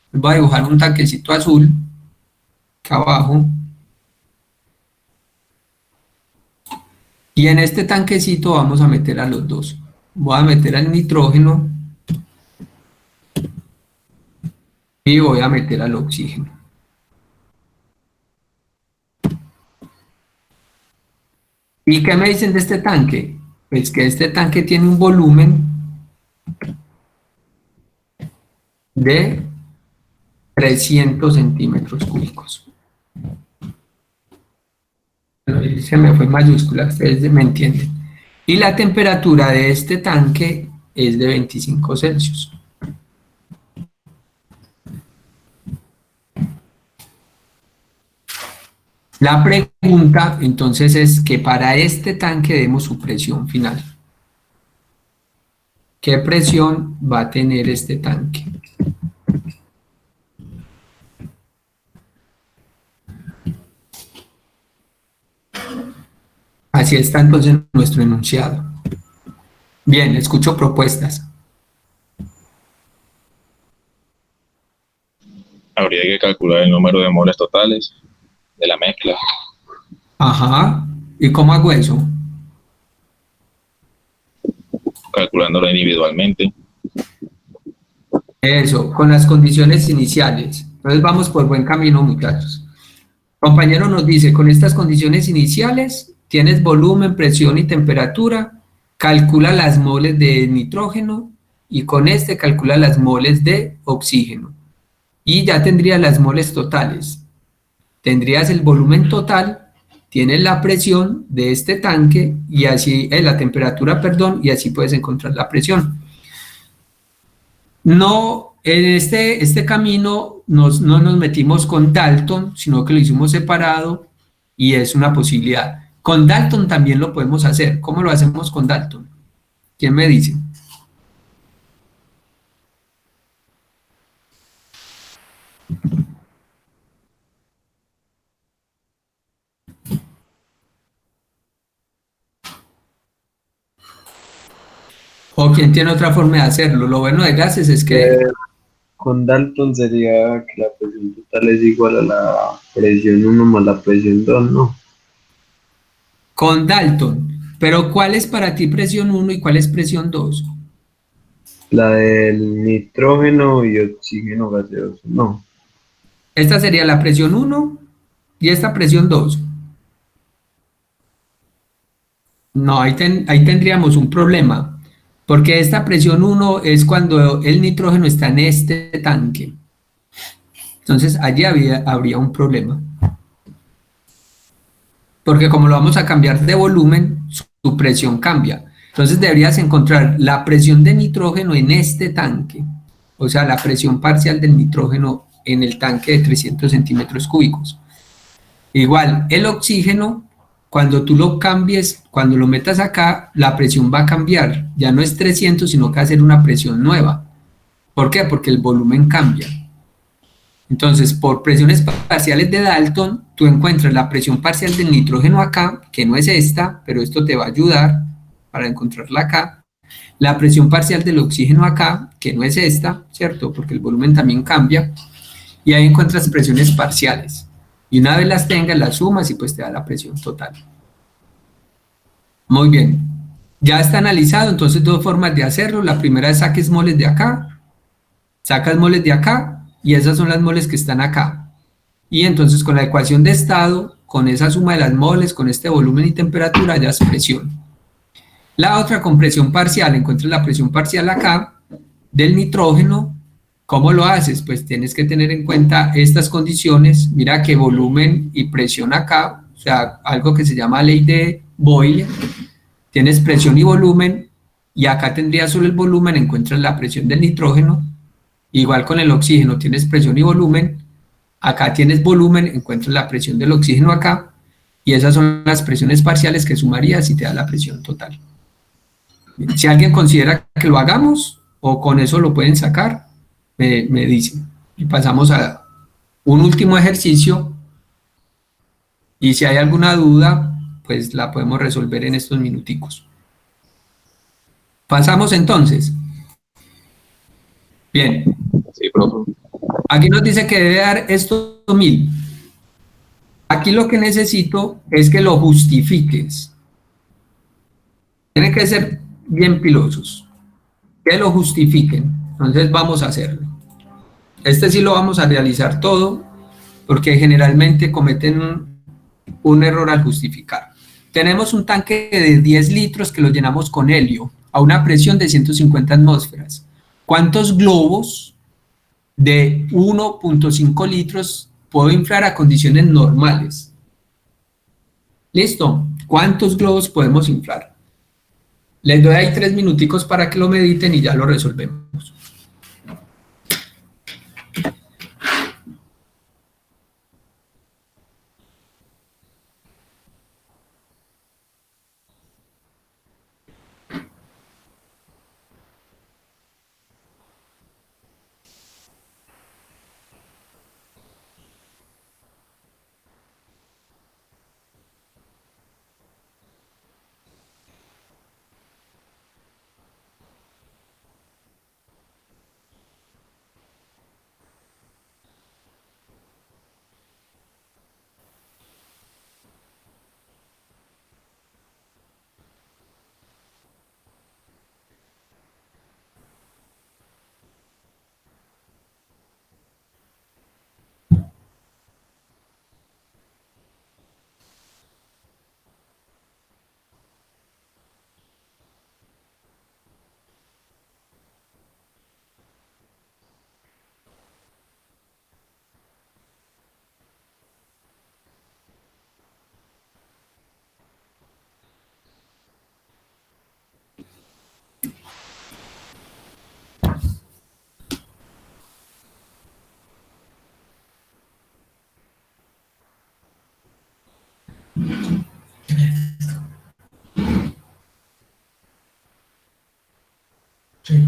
Voy a dibujar un tanquecito azul acá abajo. Y en este tanquecito vamos a meter a los dos. Voy a meter al nitrógeno y voy a meter al oxígeno. ¿Y qué me dicen de este tanque? Pues que este tanque tiene un volumen de 300 centímetros cúbicos. Se me fue en mayúscula, ustedes me entienden. Y la temperatura de este tanque es de 25 Celsius. La pregunta entonces es que para este tanque demos su presión final. ¿Qué presión va a tener este tanque? Así está entonces nuestro enunciado. Bien, escucho propuestas. Habría que calcular el número de moles totales de la mezcla. Ajá. ¿Y cómo hago eso? Calculándolo individualmente. Eso, con las condiciones iniciales. Entonces vamos por buen camino, muchachos. Compañero nos dice, con estas condiciones iniciales, tienes volumen, presión y temperatura, calcula las moles de nitrógeno y con este calcula las moles de oxígeno. Y ya tendrías las moles totales. Tendrías el volumen total, tienes la presión de este tanque y así, la temperatura, perdón, y así puedes encontrar la presión. No, en este camino no nos metimos con Dalton, sino que lo hicimos separado y es una posibilidad. Con Dalton también lo podemos hacer. ¿Cómo lo hacemos con Dalton? ¿Quién me dice? ¿O quién tiene otra forma de hacerlo? Lo bueno de gases es que... Con Dalton sería que la presión total es igual a la presión 1 más la presión 2, ¿no? Con Dalton. Pero ¿cuál es para ti presión 1 y cuál es presión 2? La del nitrógeno y oxígeno gaseoso, no. Esta sería la presión 1 y esta presión 2. No, ahí tendríamos un problema. Porque esta presión 1 es cuando el nitrógeno está en este tanque. Entonces allí habría un problema. Porque como lo vamos a cambiar de volumen, su presión cambia. Entonces deberías encontrar la presión de nitrógeno en este tanque. O sea, la presión parcial del nitrógeno en el tanque de 300 centímetros cúbicos. Igual, el oxígeno... Cuando tú lo cambies, cuando lo metas acá, la presión va a cambiar. Ya no es 300, sino que va a ser una presión nueva. ¿Por qué? Porque el volumen cambia. Entonces, por presiones parciales de Dalton, tú encuentras la presión parcial del nitrógeno acá, que no es esta, pero esto te va a ayudar para encontrarla acá. La presión parcial del oxígeno acá, que no es esta, ¿cierto? Porque el volumen también cambia. Y ahí encuentras presiones parciales. Y una vez las tengas, las sumas y pues te da la presión total. Muy bien. Ya está analizado, entonces dos formas de hacerlo. La primera es saques moles de acá, sacas moles de acá y esas son las moles que están acá. Y entonces con la ecuación de estado, con esa suma de las moles, con este volumen y temperatura, ya es presión. La otra con presión parcial, encuentras la presión parcial acá del nitrógeno. ¿Cómo lo haces? Pues tienes que tener en cuenta estas condiciones. Mira que volumen y presión acá, o sea, algo que se llama ley de Boyle. Tienes presión y volumen, y acá tendrías solo el volumen, encuentras la presión del nitrógeno, Igual con el oxígeno, tienes presión y volumen. Acá tienes volumen, encuentras la presión del oxígeno acá, y esas son las presiones parciales que sumarías y te da la presión total. Si alguien considera que lo hagamos, o con eso lo pueden sacar, me dicen. Y pasamos a un último ejercicio, y si hay alguna duda, pues la podemos resolver en estos minuticos. Pasamos entonces. Bien. Sí, profe. Aquí nos dice que debe dar esto 1000. Aquí lo que necesito es que lo justifiques. Tienen que ser bien pilosos. Que lo justifiquen. Entonces vamos a hacerlo. Este sí lo vamos a realizar todo, porque generalmente cometen un error al justificar. Tenemos un tanque de 10 litros que lo llenamos con helio a una presión de 150 atmósferas. ¿Cuántos globos de 1.5 litros puedo inflar a condiciones normales? ¿Listo? ¿Cuántos globos podemos inflar? Les doy ahí 3 minuticos para que lo mediten y ya lo resolvemos. Sí.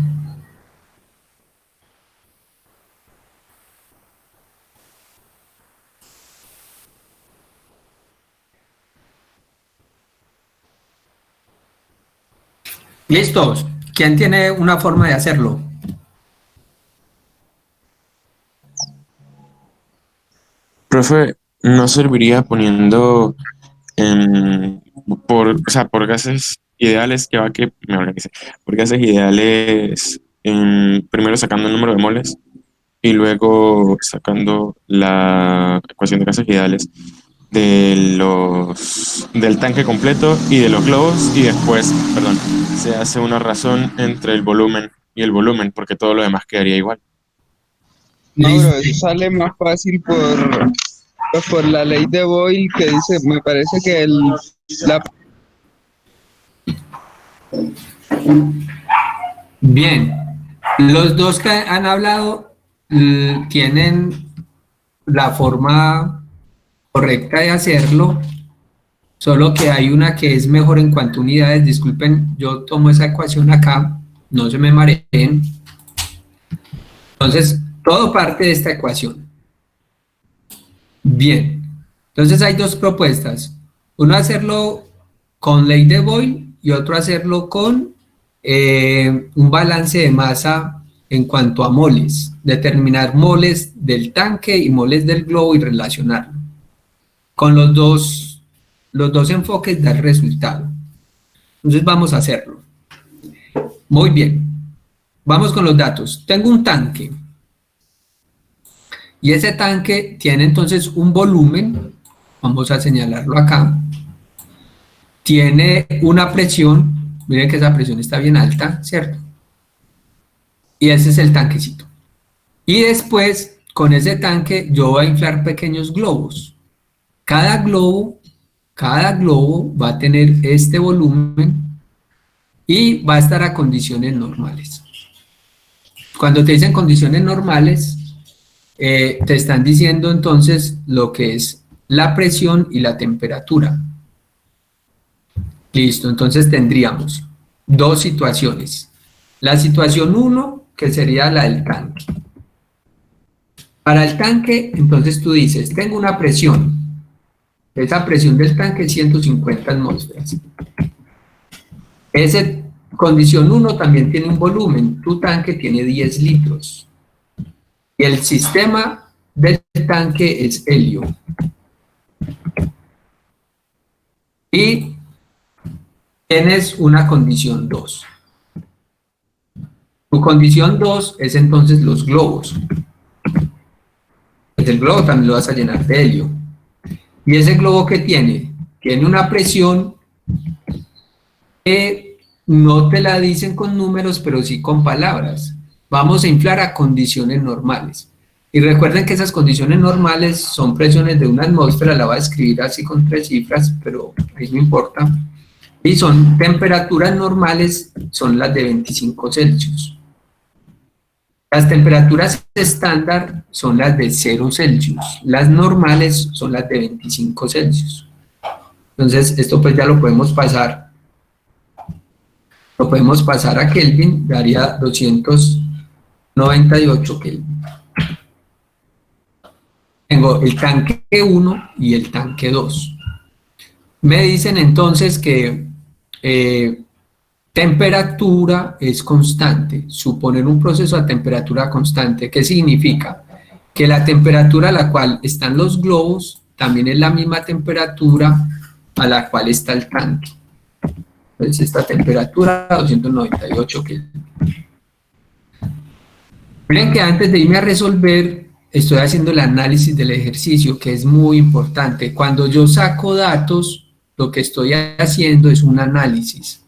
¿Listos? ¿Quién tiene una forma de hacerlo? Profe, ¿no serviría poniendo por gases ideales que va que me organice? Por gases ideales, primero sacando el número de moles y luego sacando la ecuación de gases ideales del tanque completo y de los globos, y después, perdón, se hace una razón entre el volumen y el volumen, porque todo lo demás quedaría igual. Mauro, eso sale más fácil por la ley de Boyle, que dice, me parece que Bien, los dos que han hablado tienen la forma correcta de hacerlo, solo que hay una que es mejor en cuanto a unidades. Disculpen, yo tomo esa ecuación acá, no se me mareen. Entonces, todo parte de esta ecuación. Bien, entonces hay dos propuestas. Uno hacerlo con ley de Boyle y otro hacerlo con un balance de masa en cuanto a moles. Determinar moles del tanque y moles del globo y relacionarlo. Con los dos enfoques da el resultado. Entonces vamos a hacerlo. Muy bien. Vamos con los datos. Tengo un tanque. Y ese tanque tiene entonces un volumen. Vamos a señalarlo acá. Tiene una presión. Miren que esa presión está bien alta, ¿cierto? Y ese es el tanquecito. Y después, con ese tanque, yo voy a inflar pequeños globos. Cada globo va a tener este volumen y va a estar a condiciones normales. Cuando te dicen condiciones normales, te están diciendo entonces lo que es la presión y la temperatura. Listo, entonces tendríamos dos situaciones. La situación 1, que sería la del tanque. Para el tanque, entonces tú dices, tengo una presión. Esa presión del tanque es 150 atmósferas. Ese condición 1 también tiene un volumen. Tu tanque tiene 10 litros. Y el sistema del tanque es helio. Y tienes una condición 2. Tu condición 2 es entonces los globos. Pues el globo también lo vas a llenar de helio. Y ese globo que tiene una presión que no te la dicen con números, pero sí con palabras. Vamos a inflar a condiciones normales. Y recuerden que esas condiciones normales son presiones de una atmósfera, la voy a escribir así con 3 cifras, pero ahí no importa. Y son temperaturas normales, son las de 25 Celsius. Las temperaturas estándar son las de 0 Celsius. Las normales son las de 25 Celsius. Entonces, esto pues ya lo podemos pasar. Lo podemos pasar a Kelvin, daría 298 Kelvin. Tengo el tanque 1 y el tanque 2. Me dicen entonces que temperatura es constante, suponer un proceso a temperatura constante. ¿Qué significa? Que la temperatura a la cual están los globos también es la misma temperatura a la cual está el tanque. Entonces esta temperatura 298 Kelvin. Miren que antes de irme a resolver, estoy haciendo el análisis del ejercicio, que es muy importante. Cuando yo saco datos, lo que estoy haciendo es un análisis.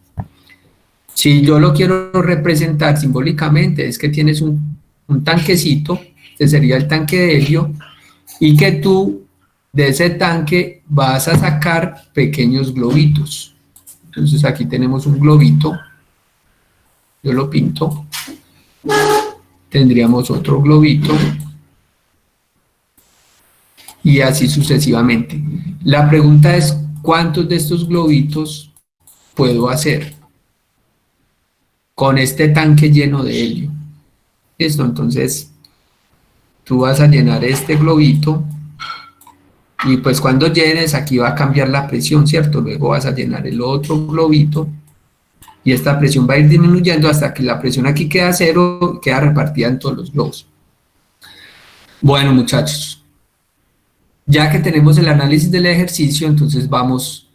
Si yo lo quiero representar simbólicamente, es que tienes un tanquecito, este sería el tanque de helio, y que tú de ese tanque vas a sacar pequeños globitos. Entonces aquí tenemos un globito, yo lo pinto, tendríamos otro globito, y así sucesivamente. La pregunta es, ¿cuántos de estos globitos puedo hacer con este tanque lleno de helio? Listo, entonces tú vas a llenar este globito y pues cuando llenes aquí va a cambiar la presión, ¿cierto? Luego vas a llenar el otro globito y esta presión va a ir disminuyendo hasta que la presión aquí queda 0, queda repartida en todos los globos. Bueno, muchachos, ya que tenemos el análisis del ejercicio, entonces vamos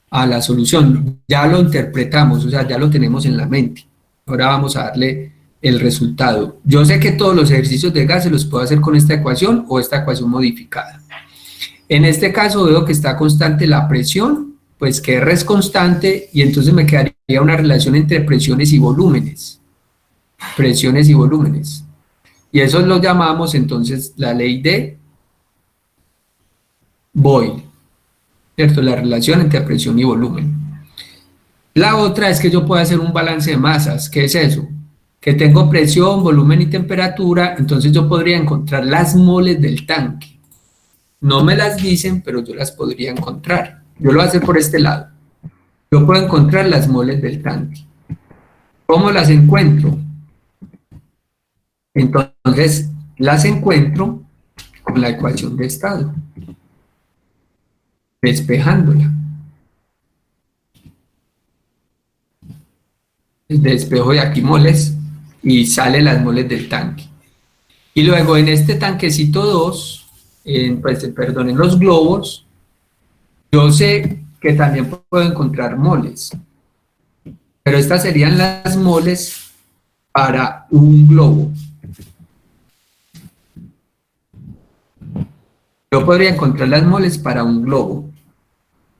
a la solución. Ya lo interpretamos, o sea, ya lo tenemos en la mente. Ahora vamos a darle el resultado. Yo sé que todos los ejercicios de gas se los puedo hacer con esta ecuación o esta ecuación modificada. En este caso veo que está constante la presión, pues que R es constante y entonces me quedaría una relación entre presiones y volúmenes. Presiones y volúmenes. Y eso lo llamamos entonces la ley de Boyle, ¿cierto? La relación entre presión y volumen. La otra es que yo puedo hacer un balance de masas. ¿Qué es eso? Que tengo presión, volumen y temperatura, entonces yo podría encontrar las moles del tanque. No me las dicen, pero yo las podría encontrar. Yo lo voy a hacer por este lado. Yo puedo encontrar las moles del tanque. ¿Cómo las encuentro? Entonces, las encuentro con la ecuación de estado, despejándola. Despejo de aquí moles y sale las moles del tanque. Y luego en este tanquecito 2, en los globos, yo sé que también puedo encontrar moles, pero estas serían las moles para un globo. Yo podría encontrar las moles para un globo.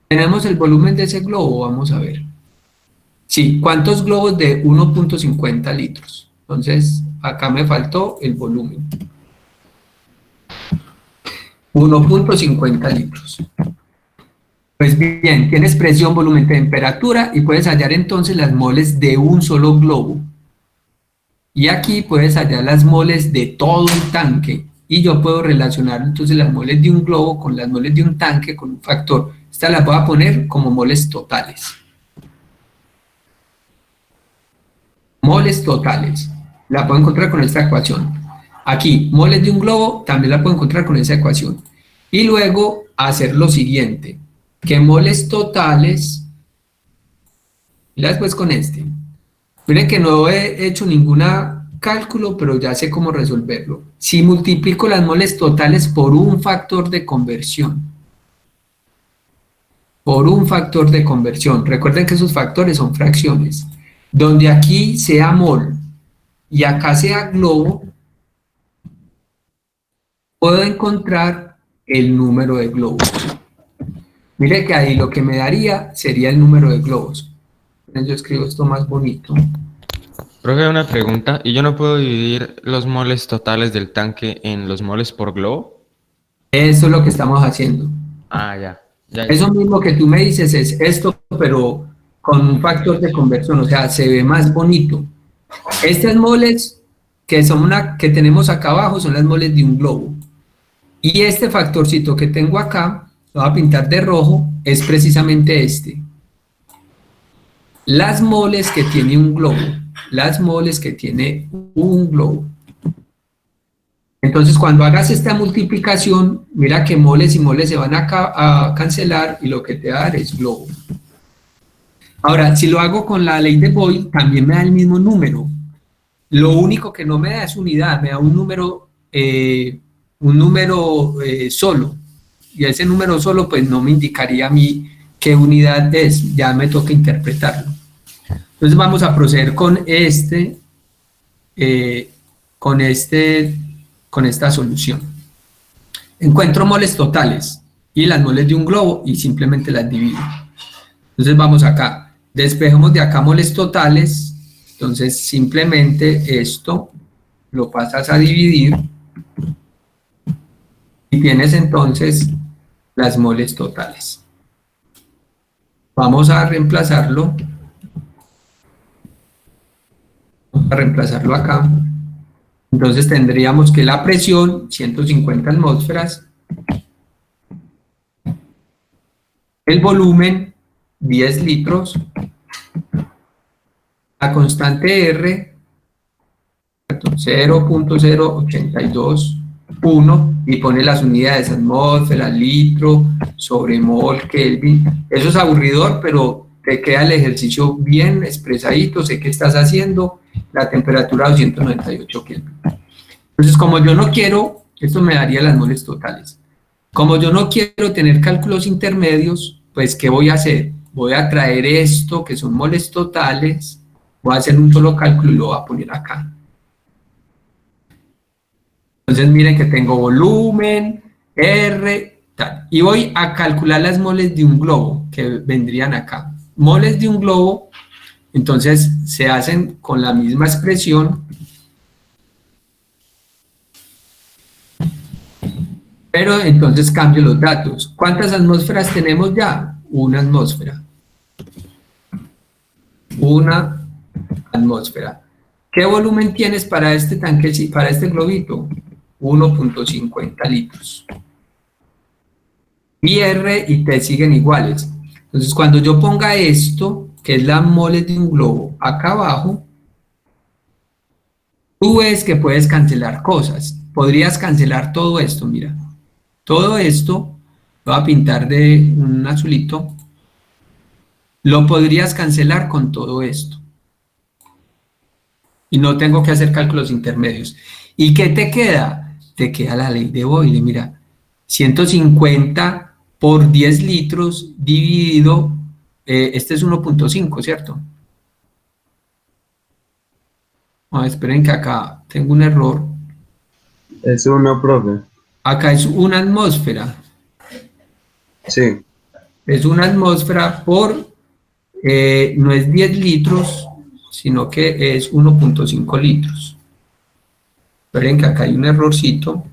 Tenemos el volumen de ese globo, vamos a ver. Sí, ¿cuántos globos de 1.50 litros? Entonces, acá me faltó el volumen. 1.50 litros. Pues bien, tienes presión, volumen, temperatura y puedes hallar entonces las moles de un solo globo. Y aquí puedes hallar las moles de todo un tanque. Y yo puedo relacionar entonces las moles de un globo con las moles de un tanque con un factor. Estas las voy a poner como moles totales. Moles totales. La puedo encontrar con esta ecuación. Aquí, moles de un globo, también la puedo encontrar con esa ecuación. Y luego hacer lo siguiente, que moles totales, y después con este. Miren que no he hecho ningún cálculo, pero ya sé cómo resolverlo. Si multiplico las moles totales por un factor de conversión, recuerden que esos factores son fracciones, donde aquí sea mol y acá sea globo, puedo encontrar el número de globos. Mire que ahí lo que me daría sería el número de globos. Yo escribo esto más bonito. Profe, una pregunta. ¿Y yo no puedo dividir los moles totales del tanque en los moles por globo? Eso es lo que estamos haciendo. Ah, ya. Eso mismo que tú me dices es esto, pero con un factor de conversión, o sea, se ve más bonito. Estas moles que tenemos acá abajo son las moles de un globo. Y este factorcito que tengo acá, lo voy a pintar de rojo, es precisamente este. Las moles que tiene un globo. Entonces, cuando hagas esta multiplicación, mira que moles y moles se van a cancelar y lo que te va a dar es globo. Ahora, si lo hago con la ley de Boyle, también me da el mismo número. Lo único que no me da es unidad, me da un número solo. Y ese número solo pues no me indicaría a mí qué unidad es, ya me toca interpretarlo. Entonces vamos a proceder con esta solución. Encuentro moles totales y las moles de un globo y simplemente las divido. Entonces vamos acá, despejamos de acá moles totales, entonces simplemente esto lo pasas a dividir y tienes entonces las moles totales. Vamos a reemplazarlo. Vamos a reemplazarlo acá. Entonces tendríamos que la presión, 150 atmósferas, el volumen, 10 litros, la constante R, 0.0821, y pone las unidades, atmósfera, litro, sobre mol, Kelvin. Eso es aburridor, pero te queda el ejercicio bien expresadito, sé qué estás haciendo, la temperatura 298 Kelvin. Entonces, como yo no quiero, esto me daría las moles totales. Como yo no quiero tener cálculos intermedios, pues, ¿qué voy a hacer? Voy a traer esto, que son moles totales, voy a hacer un solo cálculo y lo voy a poner acá. Entonces, miren que tengo volumen, R, tal. Y voy a calcular las moles de un globo, que vendrían acá. Moles de un globo, entonces, se hacen con la misma expresión, pero entonces cambio los datos. ¿Cuántas atmósferas tenemos ya? Una atmósfera. Una atmósfera. ¿Qué volumen tienes para este tanque, para este globito? 1.50 litros. Y R y T siguen iguales. Entonces, cuando yo ponga esto, que es la moles de un globo, acá abajo, tú ves que puedes cancelar cosas. Podrías cancelar todo esto, mira. Todo esto, lo voy a pintar de un azulito, lo podrías cancelar con todo esto. Y no tengo que hacer cálculos intermedios. ¿Y qué te queda? Te queda la ley de Boyle, mira. 150 por 10 litros dividido, este es 1.5, ¿cierto? Esperen que acá tengo un error. Es uno, profe. Acá es una atmósfera. Sí. Es una atmósfera por, no es 10 litros, sino que es 1.5 litros. Esperen que acá hay un errorcito.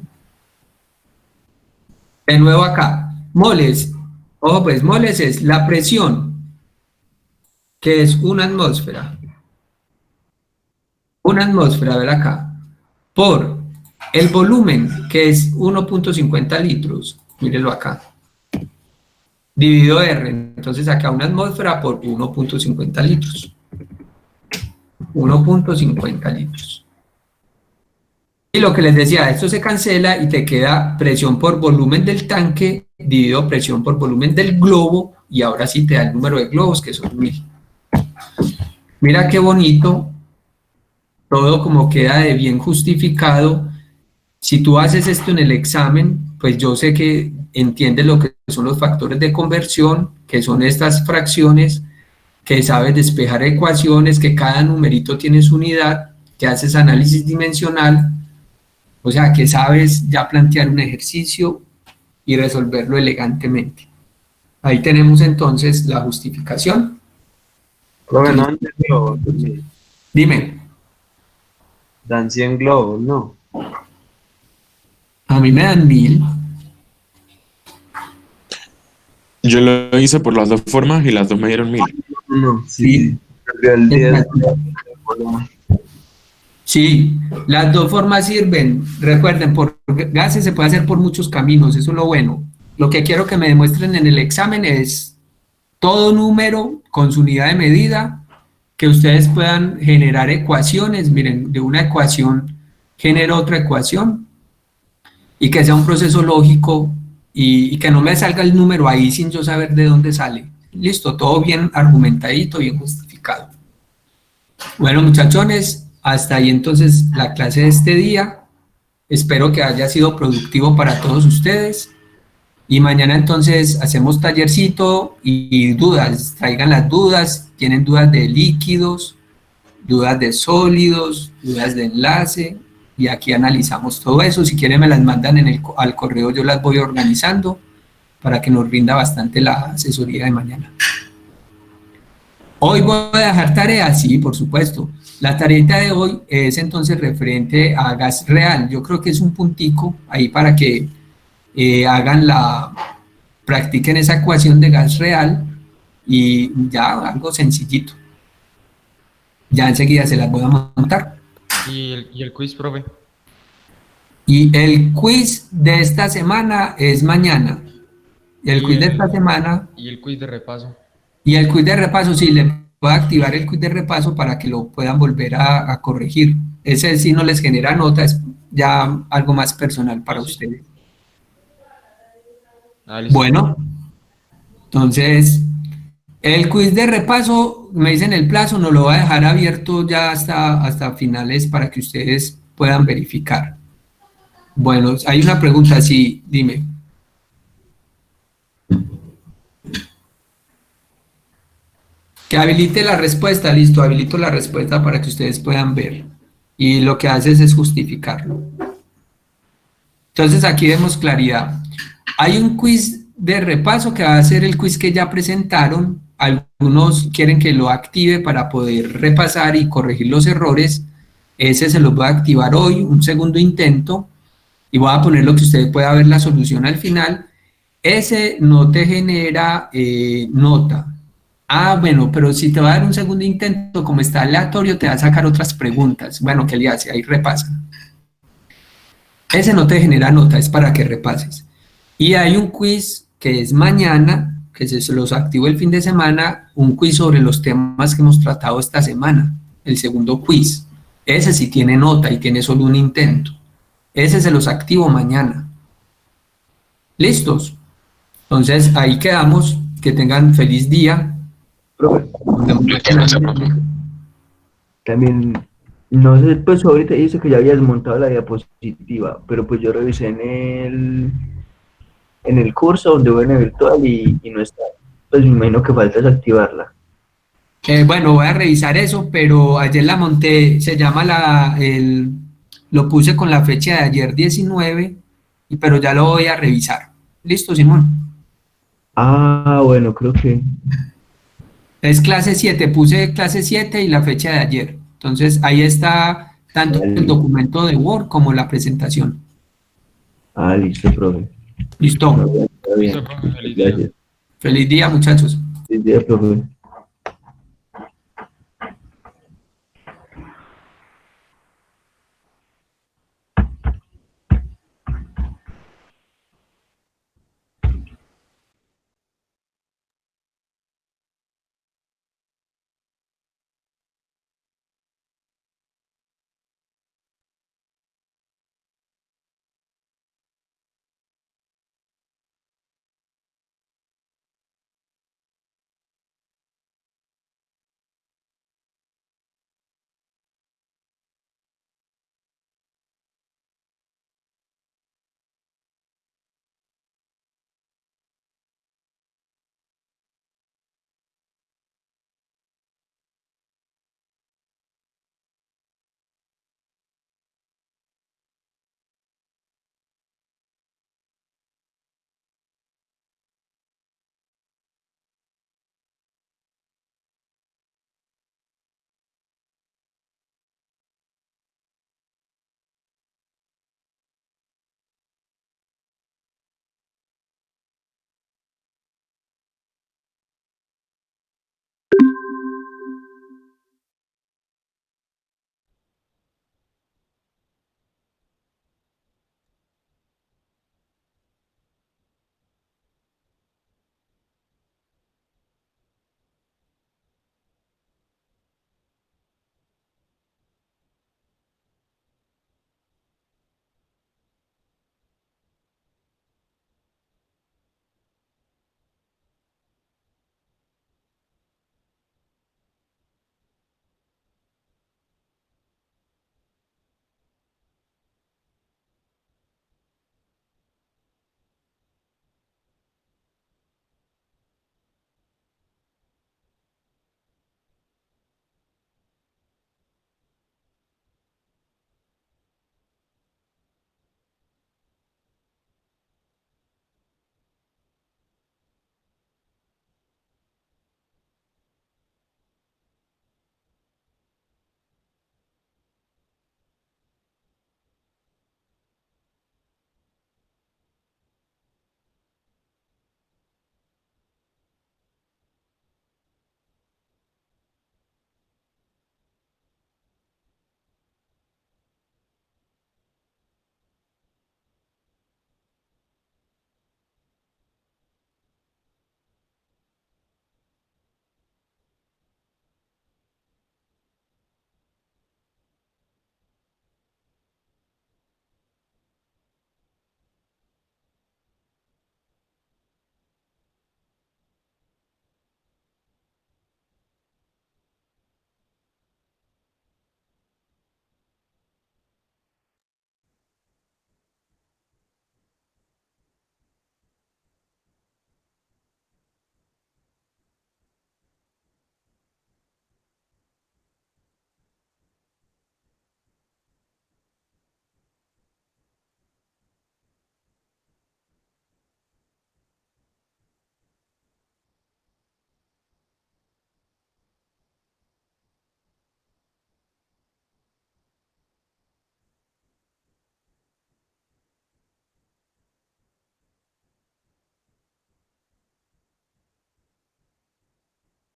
De nuevo acá, moles. Ojo pues, moles es la presión, que es una atmósfera, Una atmósfera, ver acá, por el volumen, que es 1.50 litros, mírelo acá, dividido R, entonces acá una atmósfera por 1.50 litros. 1.50 litros. Y lo que les decía, esto se cancela y te queda presión por volumen del tanque dividido presión por volumen del globo, y ahora sí te da el número de globos, que son 1000. Mira qué bonito, todo como queda de bien justificado. Si tú haces esto en el examen, pues yo sé que entiendes lo que son los factores de conversión, que son estas fracciones, que sabes despejar ecuaciones, que cada numerito tiene su unidad, que haces análisis dimensional, o sea, que sabes ya plantear un ejercicio y resolverlo elegantemente. Ahí tenemos entonces la justificación. Profe, no entendió. Dime. Dan 100 globos, ¿no? A mí me dan 1000. Yo lo hice por las dos formas y las dos me dieron 1000. No, sí. Sí, las dos formas sirven. Recuerden, por gases se puede hacer por muchos caminos, eso es lo bueno. Lo que quiero que me demuestren en el examen es todo número con su unidad de medida, que ustedes puedan generar ecuaciones. Miren, de una ecuación genero otra ecuación, y que sea un proceso lógico, y que no me salga el número ahí sin yo saber de dónde sale. Listo, todo bien argumentadito, bien justificado. Bueno, muchachones, hasta ahí entonces la clase de este día. Espero que haya sido productivo para todos ustedes. Y mañana entonces hacemos tallercito y dudas. Traigan las dudas. Tienen dudas de líquidos, dudas de sólidos, dudas de enlace. Y aquí analizamos todo eso. Si quieren me las mandan al correo, yo las voy organizando para que nos rinda bastante la asesoría de mañana. Hoy voy a dejar tareas, sí, por supuesto. La tareita de hoy es entonces referente a gas real. Yo creo que es un puntico ahí para que practiquen esa ecuación de gas real, y ya algo sencillito. Ya enseguida se las voy a montar. ¿Y el quiz, profe? Y el quiz de esta semana es mañana. El quiz de esta semana. ¿Y el quiz de repaso? Y el quiz de repaso, sí, le puedo activar el quiz de repaso para que lo puedan volver a corregir. Ese sí no les genera nota, es ya algo más personal para ustedes. Bueno, entonces, el quiz de repaso, me dicen el plazo, nos lo va a dejar abierto ya hasta finales para que ustedes puedan verificar. Bueno, hay una pregunta, sí, dime. Que habilite la respuesta, listo, habilito la respuesta para que ustedes puedan ver. Y lo que haces es justificarlo. Entonces aquí vemos claridad. Hay un quiz de repaso que va a ser el quiz que ya presentaron. Algunos quieren que lo active para poder repasar y corregir los errores. Ese se los voy a activar hoy, un segundo intento. Y voy a poner lo que usted pueda ver la solución al final. Ese no te genera nota. Ah, bueno, pero si te va a dar un segundo intento, como está aleatorio, te va a sacar otras preguntas. Bueno, ¿qué le hace? Ahí repasa. Ese no te genera nota, es para que repases. Y hay un quiz que es mañana, que se los activo el fin de semana, un quiz sobre los temas que hemos tratado esta semana, el segundo quiz. Ese sí tiene nota y tiene solo un intento. Ese se los activo mañana. ¿Listos? Entonces, ahí quedamos. Que tengan feliz día. Profe, también, no sé, pues ahorita dice que ya habías montado la diapositiva, pero pues yo revisé en el curso donde voy en el virtual y no está. Pues me imagino que falta es activarla. Bueno, voy a revisar eso, pero ayer la monté, se llama lo puse con la fecha de ayer 19, pero ya lo voy a revisar. ¿Listo, Simón? Ah, bueno, creo que... Es clase 7, puse clase 7 y la fecha de ayer. Entonces ahí está tanto el documento de Word como la presentación. Ah, listo, profe. Listo. Está bien. Feliz día. Gracias. Feliz día, muchachos. Feliz día, profe.